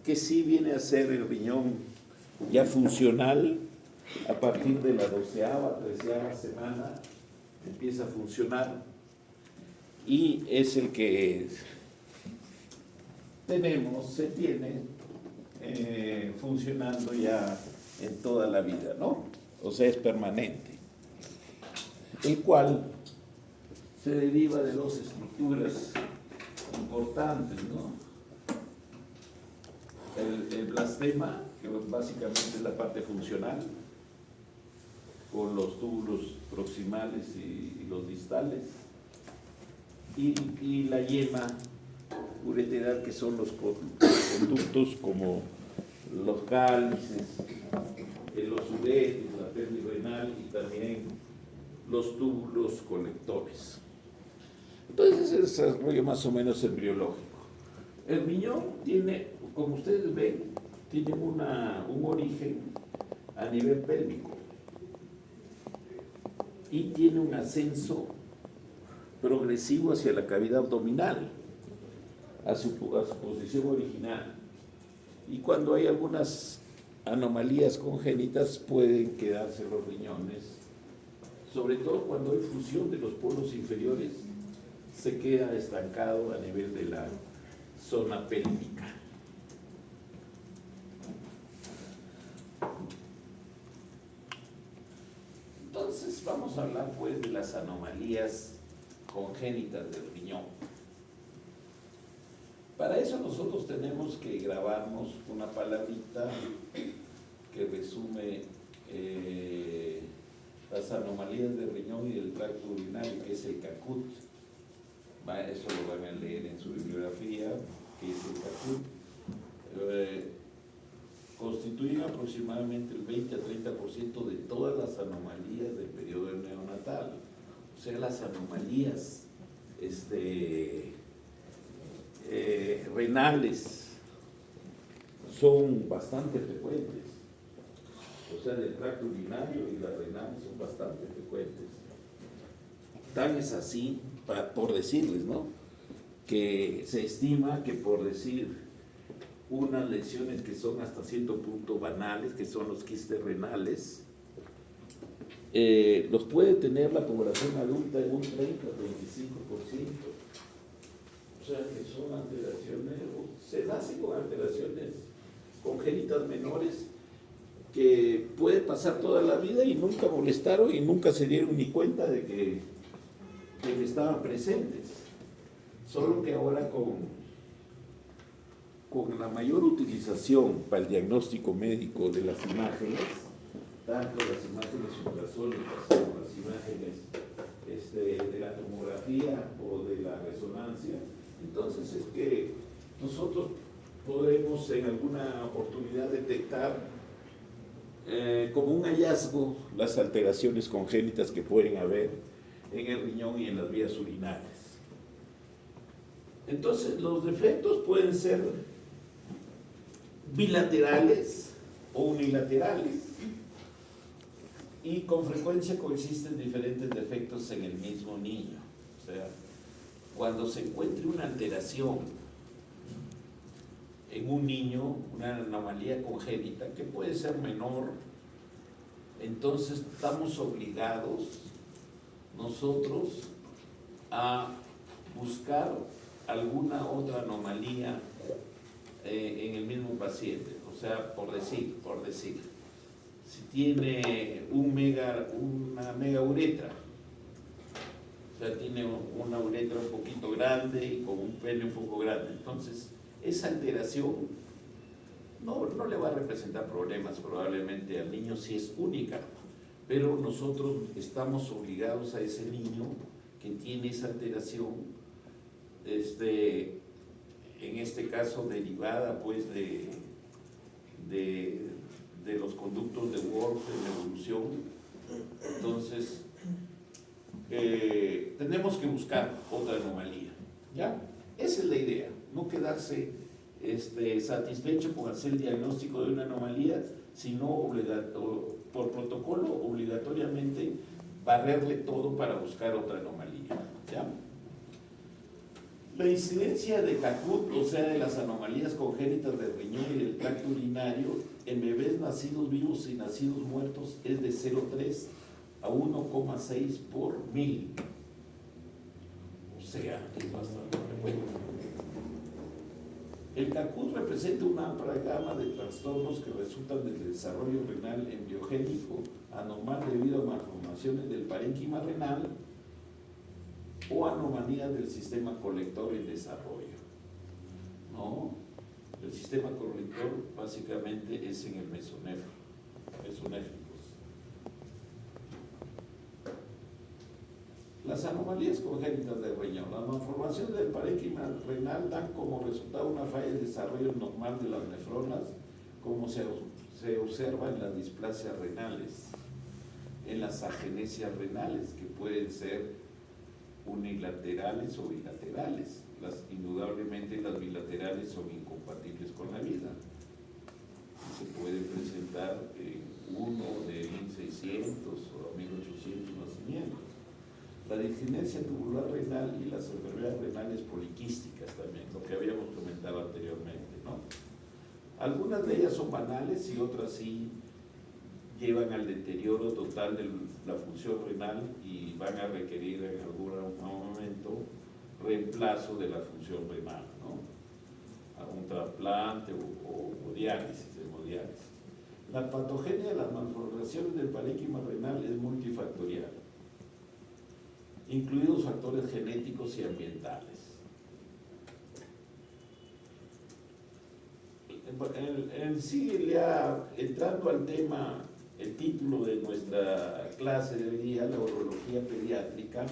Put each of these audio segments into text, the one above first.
que sí viene a ser el riñón ya funcional a partir de la 12ª, 13ª semana, empieza a funcionar y es el que se tiene funcionando ya en toda la vida, ¿no? O sea, es permanente, el cual se deriva de dos estructuras importantes, ¿no? El blastema, que básicamente es la parte funcional, con los túbulos proximales y los distales, y la yema ureteral, que son los conductos como los cálices, los uretes, la pelvis renal y también los túbulos colectores. Entonces, ese es el desarrollo más o menos embriológico. El riñón tiene, como ustedes ven, tiene un origen a nivel pélvico y tiene un ascenso progresivo hacia la cavidad abdominal, a su posición original. Y cuando hay algunas anomalías congénitas pueden quedarse los riñones, sobre todo cuando hay fusión de los polos inferiores, se queda estancado a nivel de la zona pélvica. Entonces vamos a hablar pues de las anomalías congénitas del riñón. Para eso nosotros tenemos que grabarnos una palabrita que resume las anomalías del riñón y del tracto urinario, que es el CACUT. Eso lo van a leer en su bibliografía, que es el CACUT. Constituyen aproximadamente el 20 a 30% de todas las anomalías del periodo neonatal. O sea, las anomalías renales son bastante frecuentes. O sea, del tracto urinario y las renales son bastante frecuentes. Tan es así, por decirles, ¿no?, que se estima que, por decir, unas lesiones que son hasta cierto punto banales, que son los quistes renales, los puede tener la población adulta en un 30 o 25%. O sea, que son alteraciones, se nacen con alteraciones congénitas menores que puede pasar toda la vida y nunca molestaron y nunca se dieron ni cuenta de que estaban presentes. Solo que ahora con la mayor utilización para el diagnóstico médico de las imágenes, tanto las imágenes ultrasónicas como las imágenes de la tomografía o de la resonancia, entonces es que nosotros podremos en alguna oportunidad detectar como un hallazgo las alteraciones congénitas que pueden haber en el riñón y en las vías urinarias. Entonces, los defectos pueden ser bilaterales o unilaterales y con frecuencia coexisten diferentes defectos en el mismo niño. O sea, cuando se encuentre una alteración en un niño, una anomalía congénita que puede ser menor, entonces estamos obligados nosotros a buscar alguna otra anomalía en el mismo paciente. O sea, por decir, si tiene una mega uretra, o sea, tiene una uretra un poquito grande y con un pene un poco grande, entonces esa alteración no le va a representar problemas probablemente al niño si es única, pero nosotros estamos obligados a ese niño que tiene esa alteración, en este caso derivada pues de los conductos de Wolff en la evolución. Entonces tenemos que buscar otra anomalía, ¿ya? Esa es la idea, no quedarse satisfecho con hacer el diagnóstico de una anomalía, sino por protocolo obligatoriamente barrerle todo para buscar otra anomalía, ¿ya? La incidencia de CACUT, o sea, de las anomalías congénitas del riñón y del tracto urinario, en bebés nacidos vivos y nacidos muertos es de 0,3 a 1,6 por 1000. O sea, es bastante frecuente. El CACUT representa una amplia gama de trastornos que resultan del desarrollo renal embriogénico anormal debido a malformaciones del parénquima renal o anomalías del sistema colector en desarrollo, ¿no? El sistema colector básicamente es en el mesonéfricos. Las anomalías congénitas del riñón. Las malformaciones del parénquima renal dan como resultado una falla de desarrollo normal de las nefronas, como se observa en las displasias renales, en las agenesias renales, que pueden ser unilaterales o bilaterales. Indudablemente las bilaterales son incompatibles con la vida. Se puede presentar uno de 1600 o 1800 nacimientos. La discinesia tubular renal y las enfermedades renales poliquísticas también, lo que habíamos comentado anteriormente, ¿no? Algunas de ellas son banales y otras sí llevan al deterioro total de la función renal y van a requerir en algún momento reemplazo de la función renal, ¿no? A un trasplante o diálisis, hemodiálisis. La patogenia de las malformaciones del parénquima renal es multifactorial, incluidos factores genéticos y ambientales. Entrando al tema, el título de nuestra clase de hoy día, la urología pediátrica,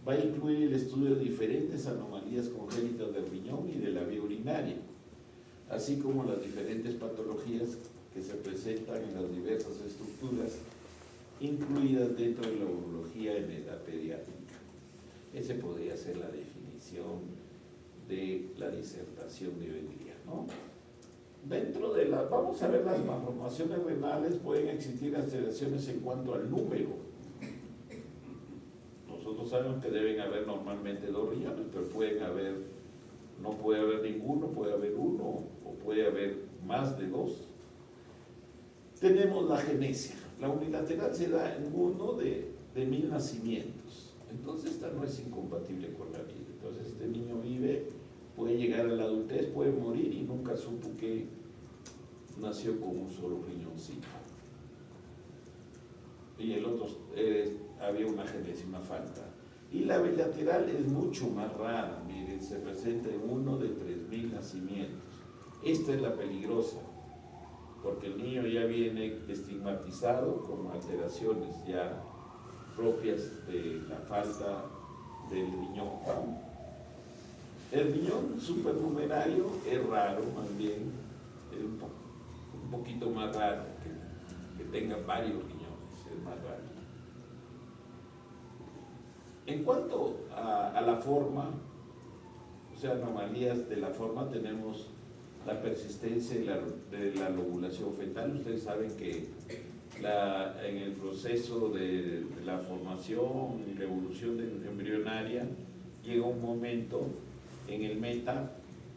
va a incluir el estudio de diferentes anomalías congénitas del riñón y de la vía urinaria, así como las diferentes patologías que se presentan en las diversas estructuras incluidas dentro de la urología en edad pediátrica. Esa podría ser la definición de la disertación de hoy día, ¿no? Dentro de vamos a ver, las malformaciones renales pueden existir alteraciones en cuanto al número. Nosotros sabemos que deben haber normalmente 2 riñones, pero no puede haber ninguno, puede haber uno o puede haber más de 2. Tenemos la agenesia. La unilateral se da en uno de 1000 nacimientos. Entonces esta no es incompatible con la vida. Entonces este niño puede llegar a la adultez, puede morir y nunca supo que nació con un solo riñoncito. Y el otro había una agenesia, una falta. Y la bilateral es mucho más rara, miren, se presenta en uno de 3000 nacimientos. Esta es la peligrosa, porque el niño ya viene estigmatizado con alteraciones ya propias de la falta del riñón. El riñón supernumerario es raro, más bien, es un poquito más raro que tenga varios riñones, es más raro. En cuanto a la forma, o sea, anomalías de la forma, tenemos la persistencia de la lobulación fetal. Ustedes saben que en el proceso de la formación y la evolución embrionaria llega un momento en el meta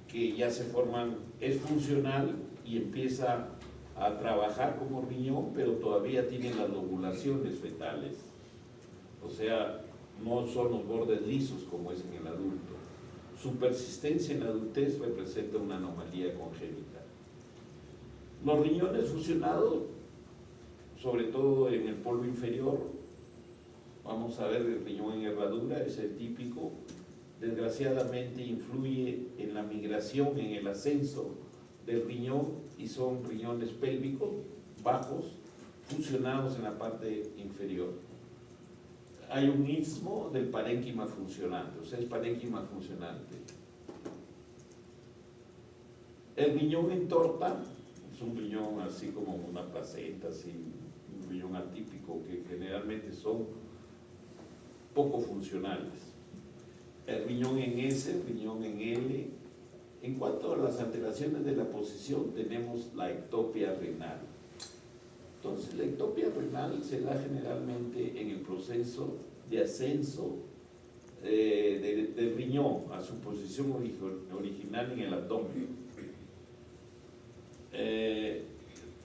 que ya se forman, es funcional y empieza a trabajar como riñón, pero todavía tiene las lobulaciones fetales. O sea, no son los bordes lisos como es en el adulto. Su persistencia en la adultez representa una anomalía congénita. Los riñones fusionados, sobre todo en el polo inferior, vamos a ver el riñón en herradura, es el típico, desgraciadamente influye en la migración, en el ascenso del riñón, y son riñones pélvicos bajos, fusionados en la parte inferior. Hay un istmo del parénquima funcionante, o sea, es parénquima funcionante. El riñón en torta es un riñón así como una placenta, así, un riñón atípico que generalmente son poco funcionales. El riñón en S, el riñón en L. En cuanto a las alteraciones de la posición, tenemos la ectopia renal. Entonces, la ectopia renal se da generalmente en el proceso de ascenso del riñón a su posición original en el abdomen,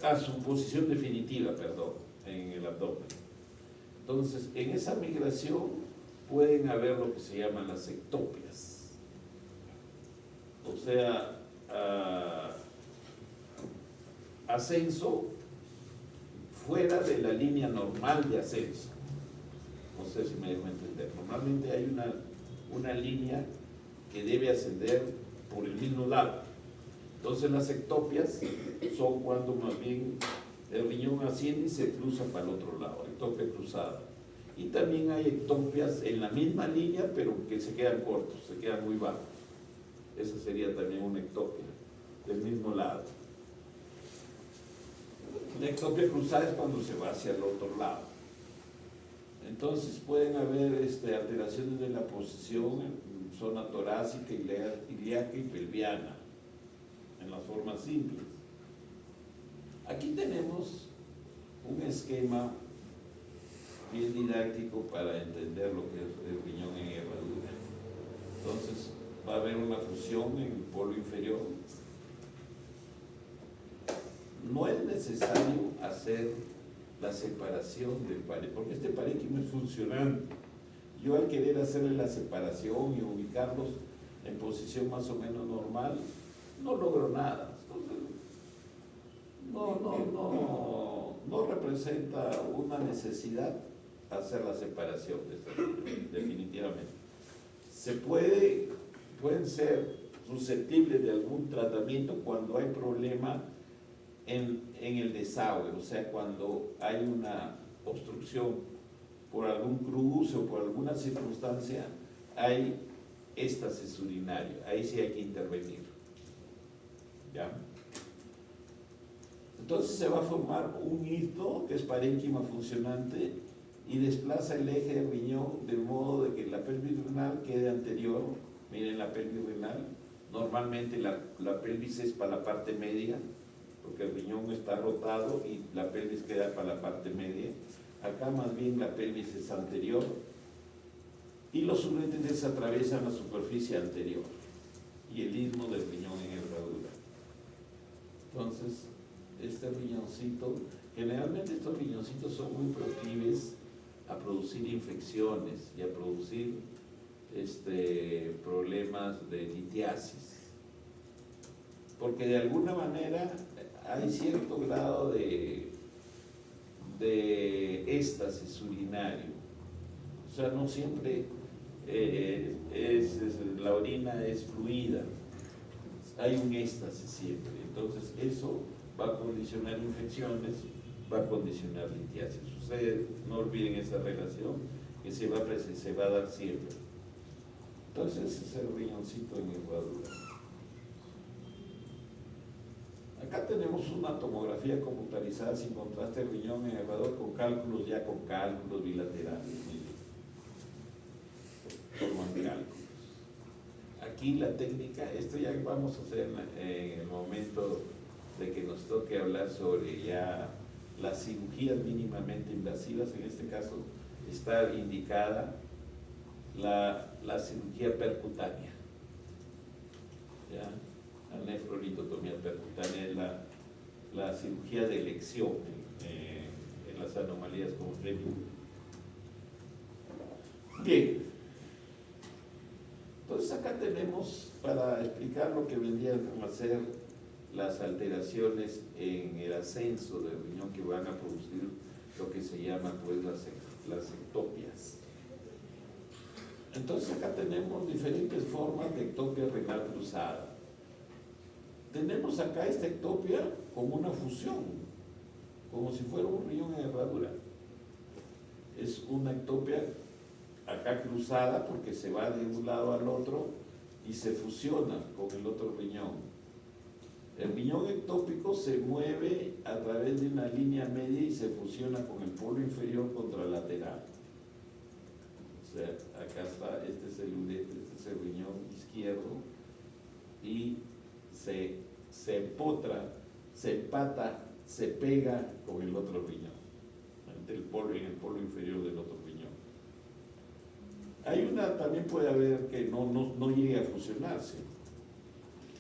a su posición definitiva, perdón, en el abdomen. Entonces, en esa migración pueden haber lo que se llaman las ectopias, o sea, ascenso fuera de la línea normal de ascenso. No sé si me dejo entender. Normalmente hay una línea que debe ascender por el mismo lado. Entonces las ectopias son cuando más bien el riñón asciende y se cruza para el otro lado, ectopia cruzada. Y también hay ectopias en la misma línea, pero que se quedan cortos, se quedan muy bajos. Esa sería también una ectopia del mismo lado. La ectopia cruzada es cuando se va hacia el otro lado. Entonces pueden haber alteraciones de la posición en zona torácica, ilíaca y pelviana, en las formas simples. Aquí tenemos un esquema bien didáctico para entender lo que es el riñón en herradura. Entonces va a haber una fusión en el polo inferior. No es necesario hacer la separación del parénquima, porque este parénquima es funcionante. Yo al querer hacerle la separación y ubicarlos en posición más o menos normal, no logro nada. Entonces, no representa una necesidad hacer la separación de esta manera, definitivamente. Pueden ser susceptibles de algún tratamiento cuando hay problema en el desagüe, o sea, cuando hay una obstrucción por algún cruce o por alguna circunstancia, hay éstasis urinario, ahí sí hay que intervenir. ¿Ya? Entonces se va a formar un hito que es parénquima funcionante y desplaza el eje del riñón de modo de que la pelvis renal quede anterior. Miren la pelvis renal, normalmente la pelvis es para la parte media, porque el riñón está rotado y la pelvis queda para la parte media. Acá más bien la pelvis es anterior y los uréteres atraviesan la superficie anterior y el istmo del riñón en herradura. Entonces, este riñoncito, generalmente estos riñoncitos son muy proclives a producir infecciones y a producir problemas de litiasis, porque de alguna manera hay cierto grado de éstasis urinario, o sea, no siempre la orina es fluida, hay un éxtasis siempre. Entonces eso va a condicionar infecciones, va a condicionar litiasis. Ustedes no olviden esa relación que se va a dar siempre. Entonces ese es el riñoncito en herradura. Acá tenemos una tomografía computarizada sin contraste de riñón en herradura con cálculos bilaterales. Forman cálculos. Aquí la técnica, esto ya vamos a hacer en el momento de que nos toque hablar sobre ya las cirugías mínimamente invasivas. En este caso está indicada la cirugía percutánea. ¿Ya? La nefrolitotomía percutánea es la cirugía de elección en las anomalías congénitas. Bien. Entonces acá tenemos, para explicar lo que vendrían a ser las alteraciones en el ascenso del riñón que van a producir lo que se llama pues las ectopias. Entonces acá tenemos diferentes formas de ectopia renal cruzada. Tenemos acá esta ectopia como una fusión, como si fuera un riñón en herradura. Es una ectopia acá cruzada porque se va de un lado al otro y se fusiona con el otro riñón. El riñón ectópico se mueve a través de una línea media y se fusiona con el polo inferior contralateral. O sea, acá está, este es el urete, este es el riñón izquierdo y se empotra, se empata, se pega con el otro riñón, en el polo inferior del otro riñón. Hay una, también puede haber que no llegue a fusionarse,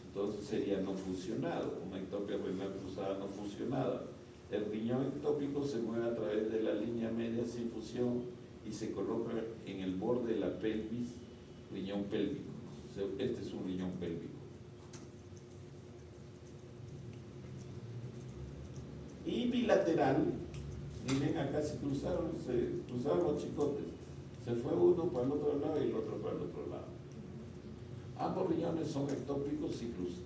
entonces sería no funcionado, una ectopia renal cruzada no funcionada. El riñón ectópico se mueve a través de la línea media sin fusión y se coloca en el borde de la pelvis, riñón pélvico. Este es un riñón pélvico. Y bilateral, miren acá se cruzaron los chicotes. Se fue uno para el otro lado y el otro para el otro lado. Ambos riñones son ectópicos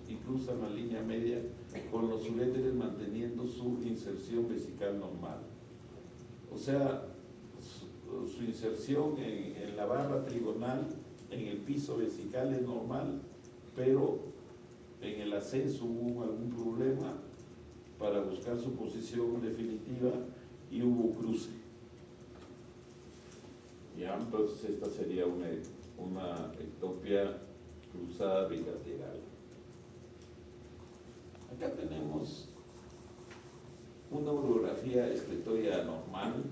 y cruzan la línea media con los uréteres manteniendo su inserción vesical normal. O sea, su inserción en la barra trigonal, en el piso vesical es normal, pero en el ascenso hubo algún problema para buscar su posición definitiva y hubo cruce. Ya, entonces esta sería una ectopia cruzada bilateral. Acá tenemos una urografía excretoria anormal.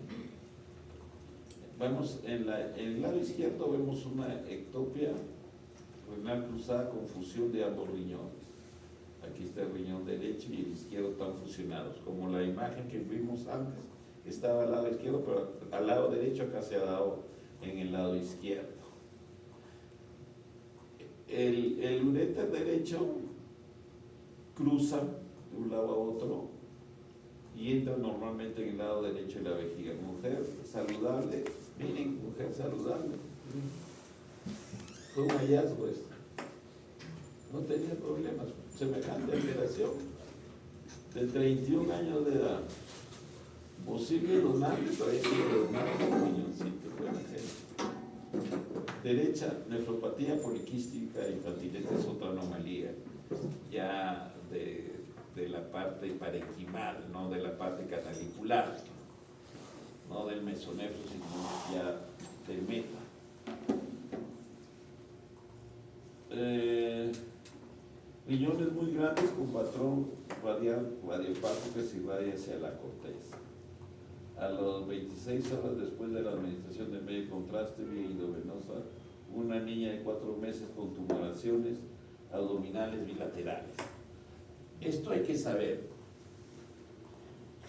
Vemos en el lado izquierdo vemos una ectopia renal cruzada con fusión de ambos riñones. Aquí está el riñón derecho y el izquierdo están fusionados, como la imagen que vimos antes estaba al lado izquierdo, pero al lado derecho acá se ha dado en el lado izquierdo. El uréter derecho cruza de un lado a otro y entra normalmente en el lado derecho de la vejiga. Mujer saludable, miren, mujer saludable. Fue un hallazgo esto. No tenía problemas, semejante alteración de 31 años de edad. Posible donante, todavía sigue donando un riñoncito, buena gente. Derecha, nefropatía poliquística infantil, esta es otra anomalía, ya de la parte parenquimal, no de la parte canalicular, no del mesonefro, sino ya del meta. Riñones muy grandes con patrón radial radiopático que se irradia hacia la corteza. A las 26 horas después de la administración de medio contraste vía endovenosa, una niña de 4 meses con tumoraciones abdominales bilaterales. Esto hay que saber.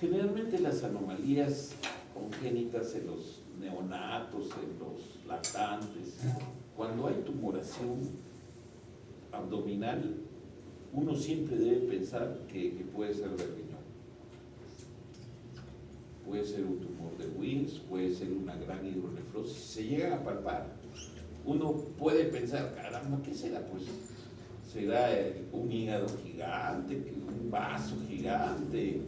Generalmente las anomalías congénitas en los neonatos, en los lactantes, cuando hay tumoración abdominal, uno siempre debe pensar que puede ser del riñón. Puede ser un tumor de Wills, puede ser una gran hidronefrosis. Si se llegan a palpar, uno puede pensar, caramba, ¿qué será? Pues será un hígado gigante, un vaso gigante,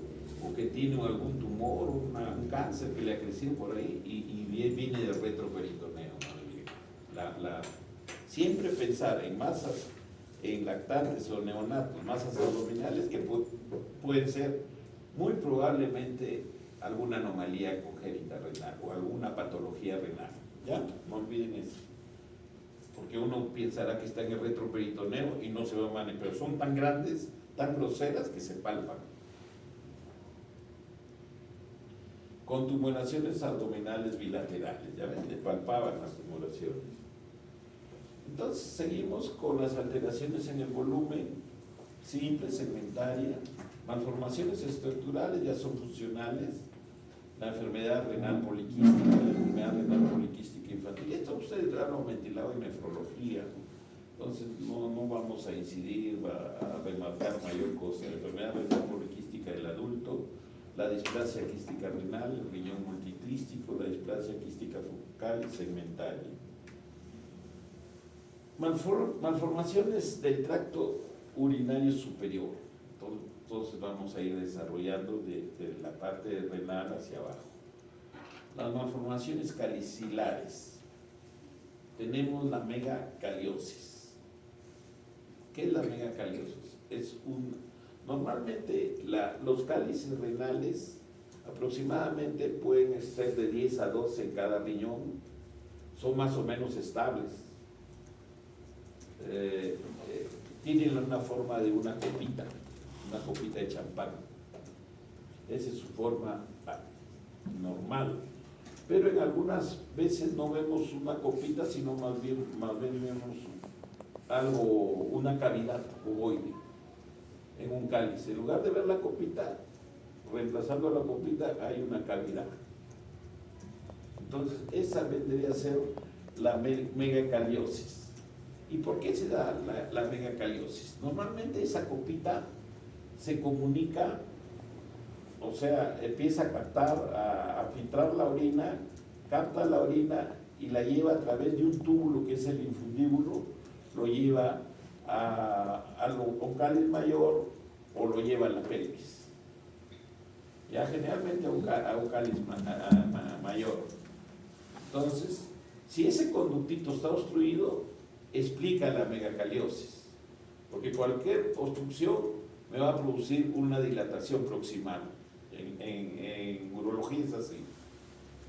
o que tiene algún tumor, un cáncer que le ha crecido por ahí y viene del retroperitoneo. Siempre pensar en masas, en lactantes o neonatos, masas abdominales que pueden ser muy probablemente alguna anomalía congénita renal o alguna patología renal. ¿Ya? No olviden eso. Porque uno pensará que está en el retroperitoneo y no se va a manifestar, pero son tan grandes, tan groseras que se palpan. Con tumoraciones abdominales bilaterales, ya ven, le palpaban las tumoraciones. Entonces seguimos con las alteraciones en el volumen, simple, segmentaria, malformaciones estructurales ya son funcionales, la enfermedad renal poliquística, la enfermedad renal poliquística infantil. Esto ustedes lo han ventilado en nefrología, entonces no vamos a incidir, a remarcar mayor cosa. La enfermedad renal poliquística del adulto, la displasia quística renal, el riñón multicrístico, la displasia quística focal y segmentaria. Malformaciones del tracto urinario superior. Entonces vamos a ir desarrollando de la parte renal hacia abajo. Las malformaciones calicilares. Tenemos la megacaliosis. ¿Qué es la megacaliosis? Normalmente los cálices renales aproximadamente pueden ser de 10 a 12 en cada riñón. Son más o menos estables. Tienen una forma de una copita de champán. Esa es su forma normal. pero en algunas veces no vemos una copita, sino más bien vemos algo, una cavidad ovoide en un cáliz. En lugar de ver la copita, reemplazando la copita, hay una cavidad. Entonces, esa vendría a ser la megacaliosis. ¿Y por qué se da la megacaliosis? Normalmente esa copita se comunica, o sea, empieza a captar, a filtrar la orina, capta la orina y la lleva a través de un túbulo que es el infundíbulo, lo lleva a un cáliz mayor o lo lleva a la pelvis. Ya generalmente a un cáliz mayor. Entonces, si ese conductito está obstruido, explica la megacaliosis, porque cualquier obstrucción me va a producir una dilatación proximal. En urología es así.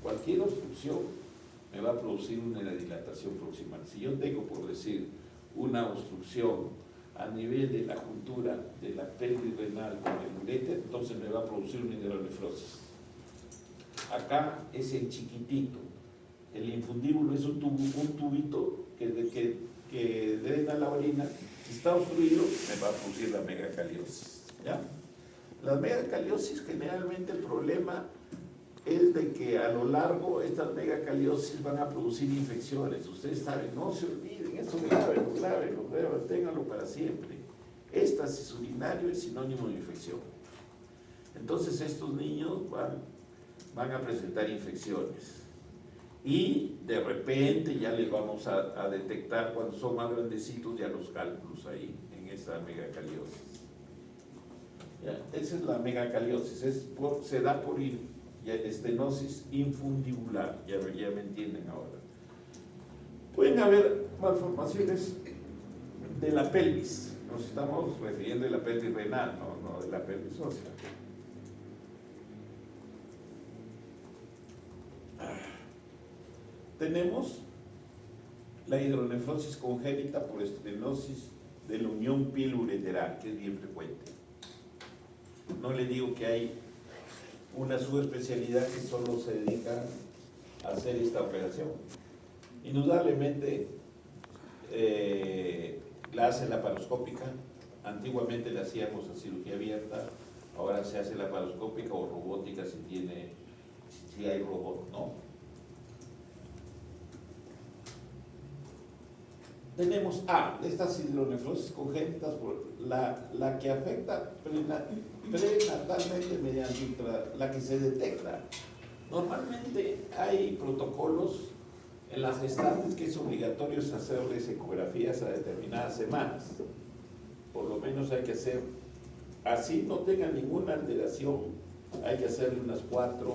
Cualquier obstrucción me va a producir una dilatación proximal. Si yo tengo, por decir, una obstrucción a nivel de la juntura de la pelvis renal con el uréter, entonces me va a producir una hidronefrosis. Acá es el chiquitito. El infundíbulo es un tubito que drena la orina. Si está obstruido, me va a producir la megacaliosis. ¿Ya? La megacaliosis, generalmente el problema es de que a lo largo estas megacaliosis van a producir infecciones. Ustedes saben, no se olviden, eso grábenlo, ténganlo para siempre. Éxtasis urinario es sinónimo de infección. Entonces estos niños van a presentar infecciones. Y de repente ya les vamos a detectar, cuando son más grandecitos, ya los cálculos ahí, en esa megacaliosis. Ya, esa es la megacaliosis, se da por estenosis infundibular, ya me entienden ahora. Pueden haber malformaciones de la pelvis, nos estamos refiriendo de la pelvis renal, no de la pelvis ósea. Tenemos la hidronefrosis congénita por estenosis de la unión piel-ureteral, que es bien frecuente. No le digo que hay una subespecialidad que solo se dedica a hacer esta operación. Indudablemente la hace laparoscópica. Antiguamente la hacíamos a cirugía abierta, ahora se hace laparoscópica o robótica si hay robot, ¿no? Tenemos estas hidronefrosis congénitas, la que afecta prenatalmente mediante la que se detecta. Normalmente hay protocolos en las gestantes que es obligatorio hacerles ecografías a determinadas semanas. Por lo menos hay que hacer, así no tengan ninguna alteración, hay que hacerle unas 4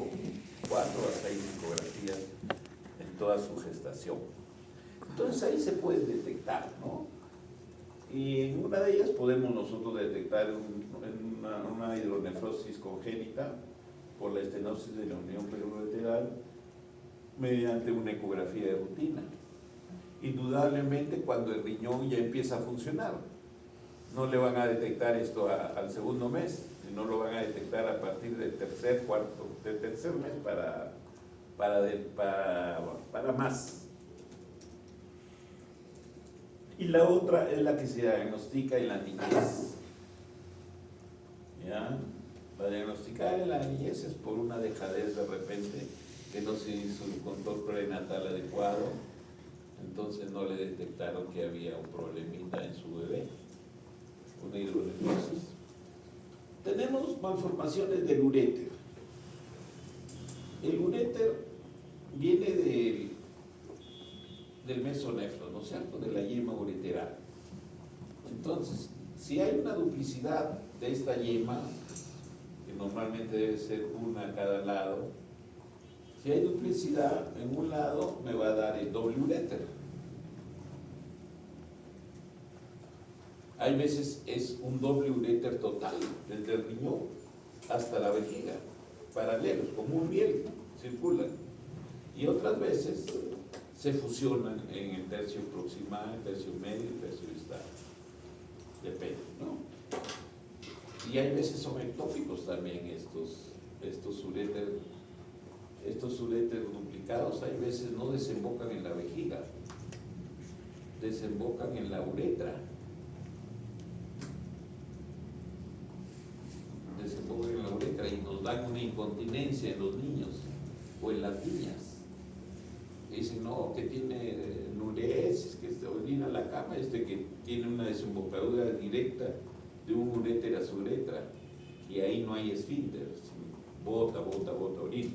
a 6 ecografías en toda su gestación. Entonces ahí se puede detectar, ¿no? Y en una de ellas podemos nosotros detectar una hidronefrosis congénita por la estenosis de la unión piel-ureteral mediante una ecografía de rutina. Indudablemente cuando el riñón ya empieza a funcionar, no le van a detectar esto al segundo mes, sino lo van a detectar a partir del tercer mes para más. Y la otra es la que se diagnostica en la niñez. ¿Ya? La diagnosticar en la niñez es por una dejadez de repente, que no se hizo un control prenatal adecuado, entonces no le detectaron que había un problemita en su bebé, una hidronefrosis. Tenemos malformaciones del uréter. El uréter viene del mesonefro, ¿no es cierto?, de la yema ureteral. Entonces, si hay una duplicidad de esta yema, que normalmente debe ser una a cada lado, si hay duplicidad en un lado, me va a dar el doble uréter. Hay veces es un doble uréter total, desde el riñón hasta la vejiga, paralelos, como un riel, circulan. Y otras veces se fusionan en el tercio proximal, el tercio medio y el tercio distal. Depende, ¿no? Y hay veces son ectópicos también estos uréter estos uréteros duplicados hay veces no desembocan en la vejiga, desembocan en la uretra. Desembocan en la uretra y nos dan una incontinencia en los niños o en las niñas. Dicen, no, que tiene nuresis, que se orina en la cama, que tiene una desembocadura directa de un uréter a su uretra, y ahí no hay esfínter, bota orina.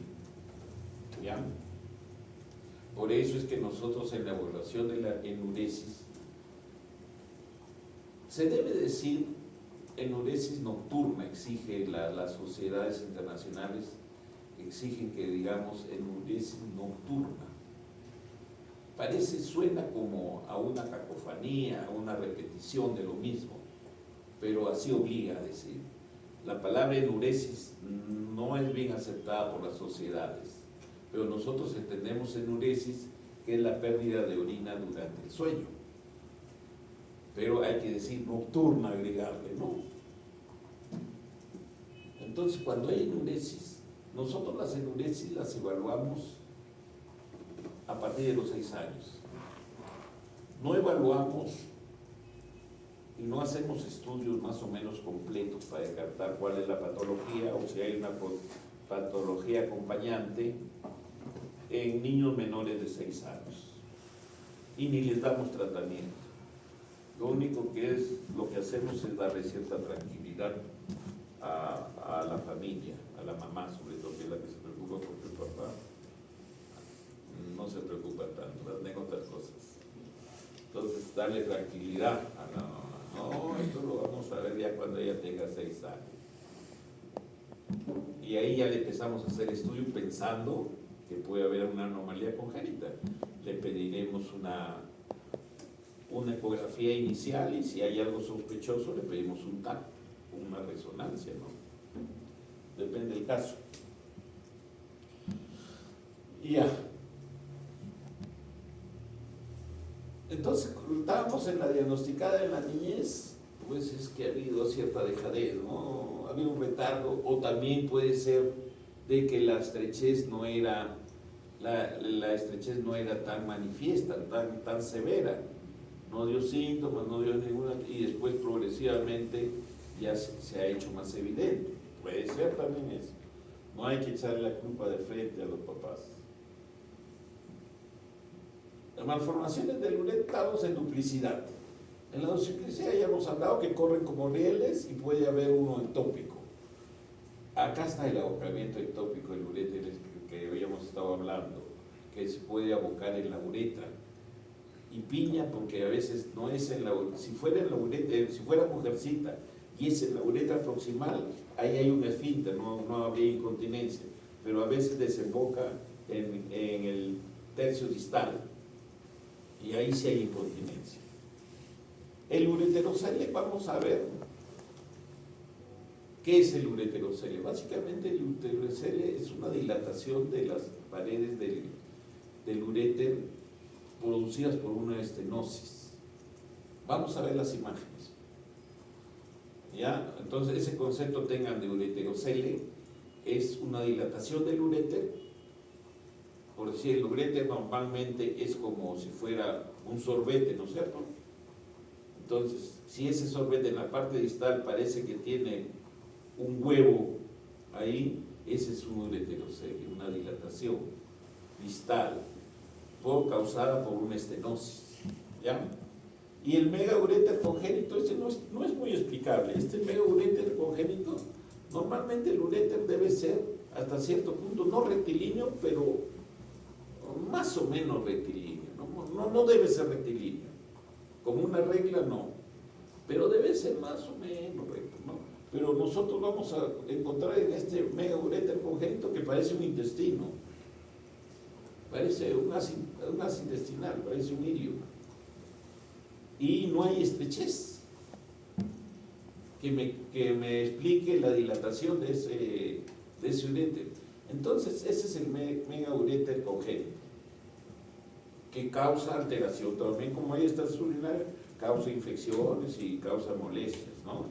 ¿Ya? Por eso es que nosotros en la evaluación de la enuresis, se debe decir enuresis nocturna, exige las sociedades internacionales, exigen que digamos enuresis nocturna. Suena como a una cacofonía, a una repetición de lo mismo, pero así obliga a decir. La palabra enuresis no es bien aceptada por las sociedades, pero nosotros entendemos enuresis que es la pérdida de orina durante el sueño. Pero hay que decir nocturna, agregarle, ¿no? Entonces, cuando hay enuresis, nosotros las enuresis las evaluamos a partir de los 6 años. No evaluamos y no hacemos estudios más o menos completos para descartar cuál es la patología o si hay una patología acompañante en niños menores de 6 años. Y ni les damos tratamiento. Lo único lo que hacemos es darle cierta tranquilidad a la familia, a la mamá, sobre todo, que es la que se preocupa porque el papá no se preocupa tanto, tengo otras cosas. Entonces, darle tranquilidad a la mamá. No, esto lo vamos a ver ya cuando ella tenga 6 años. Y ahí ya le empezamos a hacer estudio pensando que puede haber una anomalía congénita. Le pediremos una ecografía inicial y si hay algo sospechoso le pedimos un TAC, una resonancia, ¿no? Depende del caso. Y ya. Entonces, estábamos en la diagnosticada en la niñez, pues es que ha habido cierta dejadez, ¿no? Ha habido un retardo, o también puede ser de que la estrechez no era tan manifiesta, tan severa, no dio síntomas, no dio ninguna, y después progresivamente ya se ha hecho más evidente. Puede ser también eso. No hay que echarle la culpa de frente a los papás. Las malformaciones del ureter estamos en duplicidad. En la duplicidad ya hemos hablado que corren como rieles y puede haber uno ectópico. Acá está el abocamiento ectópico del uréter que habíamos estado hablando, que se puede abocar en la uretra. Y piña porque a veces no es en la uretra, si fuera mujercita y es en la uretra proximal, ahí hay un esfínter, no habría incontinencia, pero a veces desemboca en el tercio distal. Y ahí sí hay incontinencia. El ureterocele, vamos a ver qué es el ureterocele. Básicamente el ureterocele es una dilatación de las paredes del uréter producidas por una estenosis. Vamos a ver las imágenes. ¿Ya? Entonces ese concepto tengan de ureterocele, es una dilatación del uréter. Por decir, el uréter normalmente es como si fuera un sorbete, ¿no es cierto? Entonces, si ese sorbete en la parte distal parece que tiene un huevo ahí, ese es un ureterocele, una dilatación distal causada por una estenosis, ¿ya? Y el megauréter congénito, este no es muy explicable. Este megauréter congénito, normalmente el uréter debe ser hasta cierto punto no rectilíneo, pero más o menos rectilíneo, no debe ser rectilíneo, como una regla no, pero debe ser más o menos recto, ¿no? Pero nosotros vamos a encontrar en este megauréter congénito que parece un intestino, parece un gas intestinal, parece un irio, y no hay estrechez que me explique la dilatación de ese uréter. Entonces ese es el megauréter congénito, que causa alteración también, como hay estasis urinarias, causa infecciones y causa molestias, ¿no?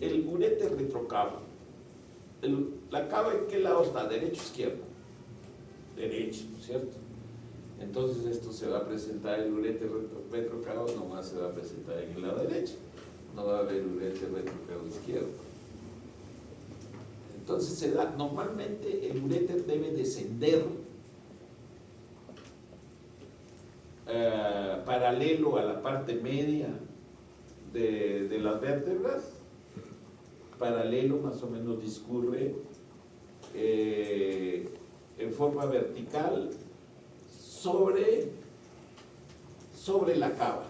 El uréter retrocavo. La cava, ¿en qué lado está? ¿Derecho o izquierdo? Derecho, ¿cierto? Entonces esto se va a presentar, el ureter retrocavado nomás se va a presentar en el lado derecho, no va a haber ureter retrocavado izquierdo. Entonces se da, normalmente el ureter debe descender paralelo a la parte media de las vértebras, paralelo más o menos discurre en forma vertical sobre la cava,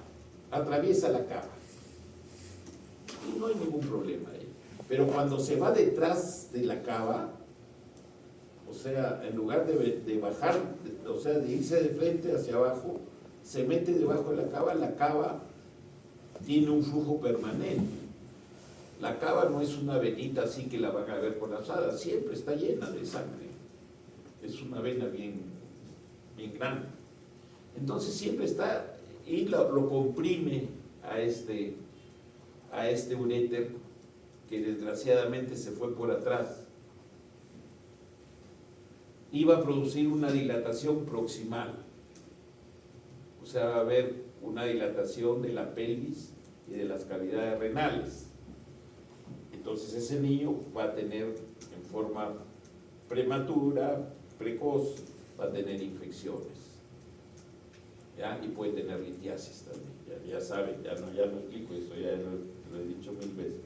atraviesa la cava y no hay ningún problema ahí. Pero cuando se va detrás de la cava, o sea, en lugar de bajar, o sea, de irse de frente hacia abajo, se mete debajo de la cava tiene un flujo permanente. La cava no es una venita así que la van a ver colapsada, siempre está llena de sangre. Es una vena bien grande. Entonces siempre está, y lo comprime a este uréter que desgraciadamente se fue por atrás. Iba a producir una dilatación proximal. O sea, va a haber una dilatación de la pelvis y de las cavidades renales. Entonces ese niño va a tener en forma prematura, precoz, va a tener infecciones, ¿ya? Y puede tener litiasis también, ya saben, ya no explico eso, ya lo he dicho 1000 veces.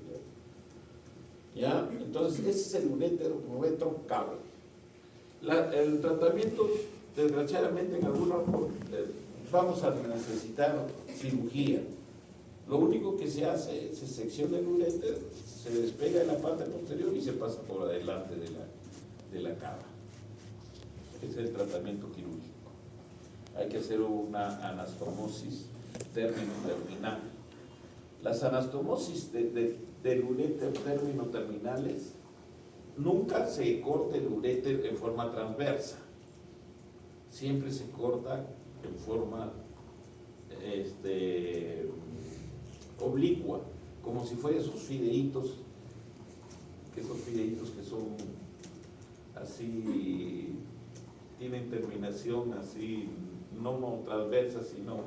¿Ya? Entonces ese es el uréter retrocavo. El tratamiento, desgraciadamente en algunos vamos a necesitar cirugía. Lo único que se hace, se secciona el uréter, se despega de la parte posterior y se pasa por adelante de la cava. Ese es el tratamiento quirúrgico. Hay que hacer una anastomosis término-terminal. Las anastomosis del uréter término-terminales, nunca se corta el uréter en forma transversa. Siempre se corta en forma oblicua, como si fueran esos fideitos que son así, tienen terminación así, no transversa, sino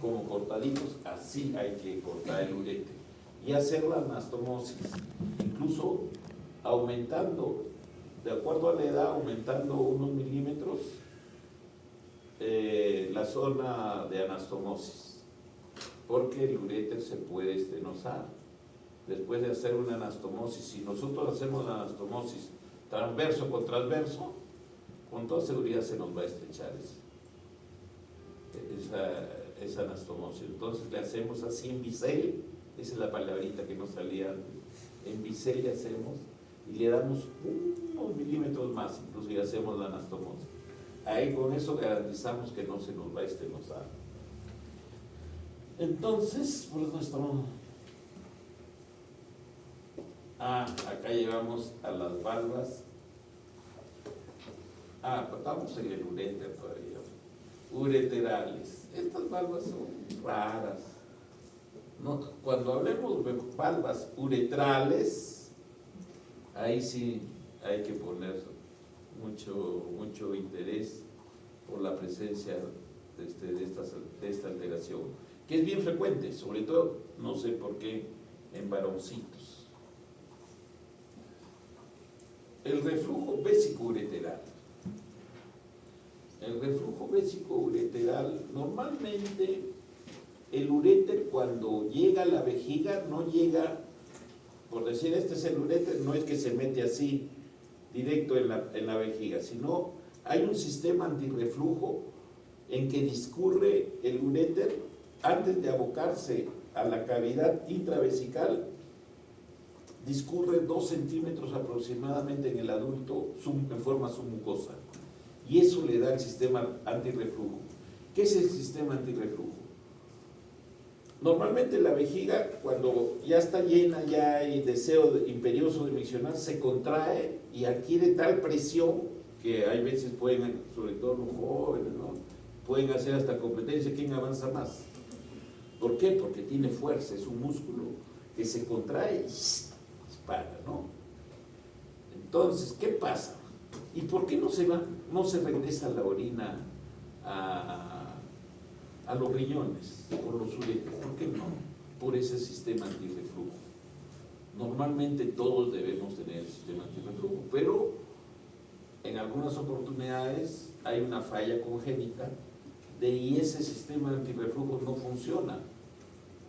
como cortaditos, así hay que cortar el uréter y hacer la anastomosis, incluso aumentando, de acuerdo a la edad, aumentando unos milímetros la zona de anastomosis, porque el uréter se puede estenosar. Después de hacer una anastomosis, si nosotros hacemos la anastomosis transverso con transverso, con toda seguridad se nos va a estrechar esa anastomosis. Entonces le hacemos así en bisel, esa es la palabrita que nos salía antes, en bisel le hacemos y le damos unos milímetros más, incluso y hacemos la anastomosis. Ahí con eso garantizamos que no se nos va a estenosar. Entonces, por eso estamos... acá llegamos a las valvas. Estamos en el uréter todavía. Ureterales. Estas valvas son raras. No, cuando hablemos de valvas uretrales, ahí sí hay que poner mucho interés por la presencia de esta alteración, que es bien frecuente, sobre todo, no sé por qué, en varoncitos. El reflujo vésico-ureteral. El reflujo vésico-ureteral, normalmente el uréter cuando llega a la vejiga no llega, por decir este es el uréter, no es que se mete así directo en la vejiga, sino hay un sistema antirreflujo en que discurre el uréter antes de abocarse a la cavidad intravesical, discurre 2 centímetros aproximadamente en el adulto en forma submucosa, y eso le da el sistema antirreflujo. ¿Qué es el sistema antirreflujo? Normalmente la vejiga, cuando ya está llena, ya hay deseo imperioso de miccionar, se contrae y adquiere tal presión que hay veces pueden, sobre todo los jóvenes, ¿no?, pueden hacer hasta competencia quién avanza más. ¿Por qué? Porque tiene fuerza, es un músculo que se contrae y dispara, ¿no? Entonces, ¿qué pasa? ¿Y por qué no se regresa la orina a los riñones por los uretes? ¿Por qué no? Por ese sistema antirreflujo. Normalmente todos debemos tener el sistema antirreflujo, pero en algunas oportunidades hay una falla congénita y ese sistema antirreflujo no funciona,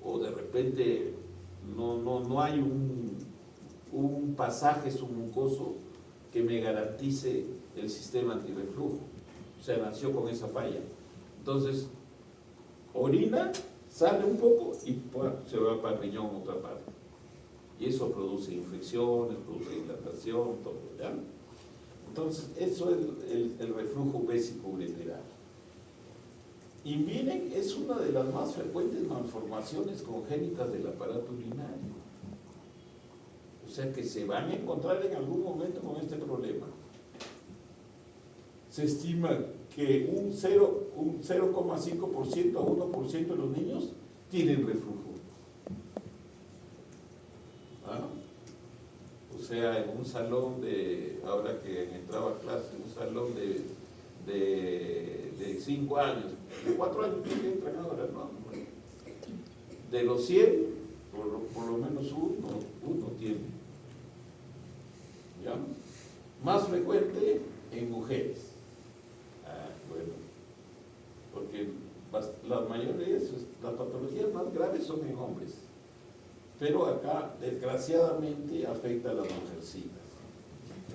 o de repente no hay un pasaje submucoso que me garantice el sistema antirreflujo. O sea, nació con esa falla. Entonces, orina, sale un poco y se va para el riñón otra parte. Y eso produce infecciones, produce dilatación, todo, ¿ya? Entonces, eso es el reflujo vésico-ureteral. Y miren, es una de las más frecuentes malformaciones congénitas del aparato urinario. O sea que se van a encontrar en algún momento con este problema. Se estima que un 0,5% a 1% de los niños tienen reflujo. ¿Ah? O sea, en un salón ahora que entraba a clase, un salón de 5 años, de 4 años que entran ahora, ¿no? De los 100, por lo menos uno tiene. ¿Ya? Más frecuente en mujeres. Bueno, porque las mayores, las patologías más graves son en hombres. Pero acá, desgraciadamente, afecta a las mujercitas.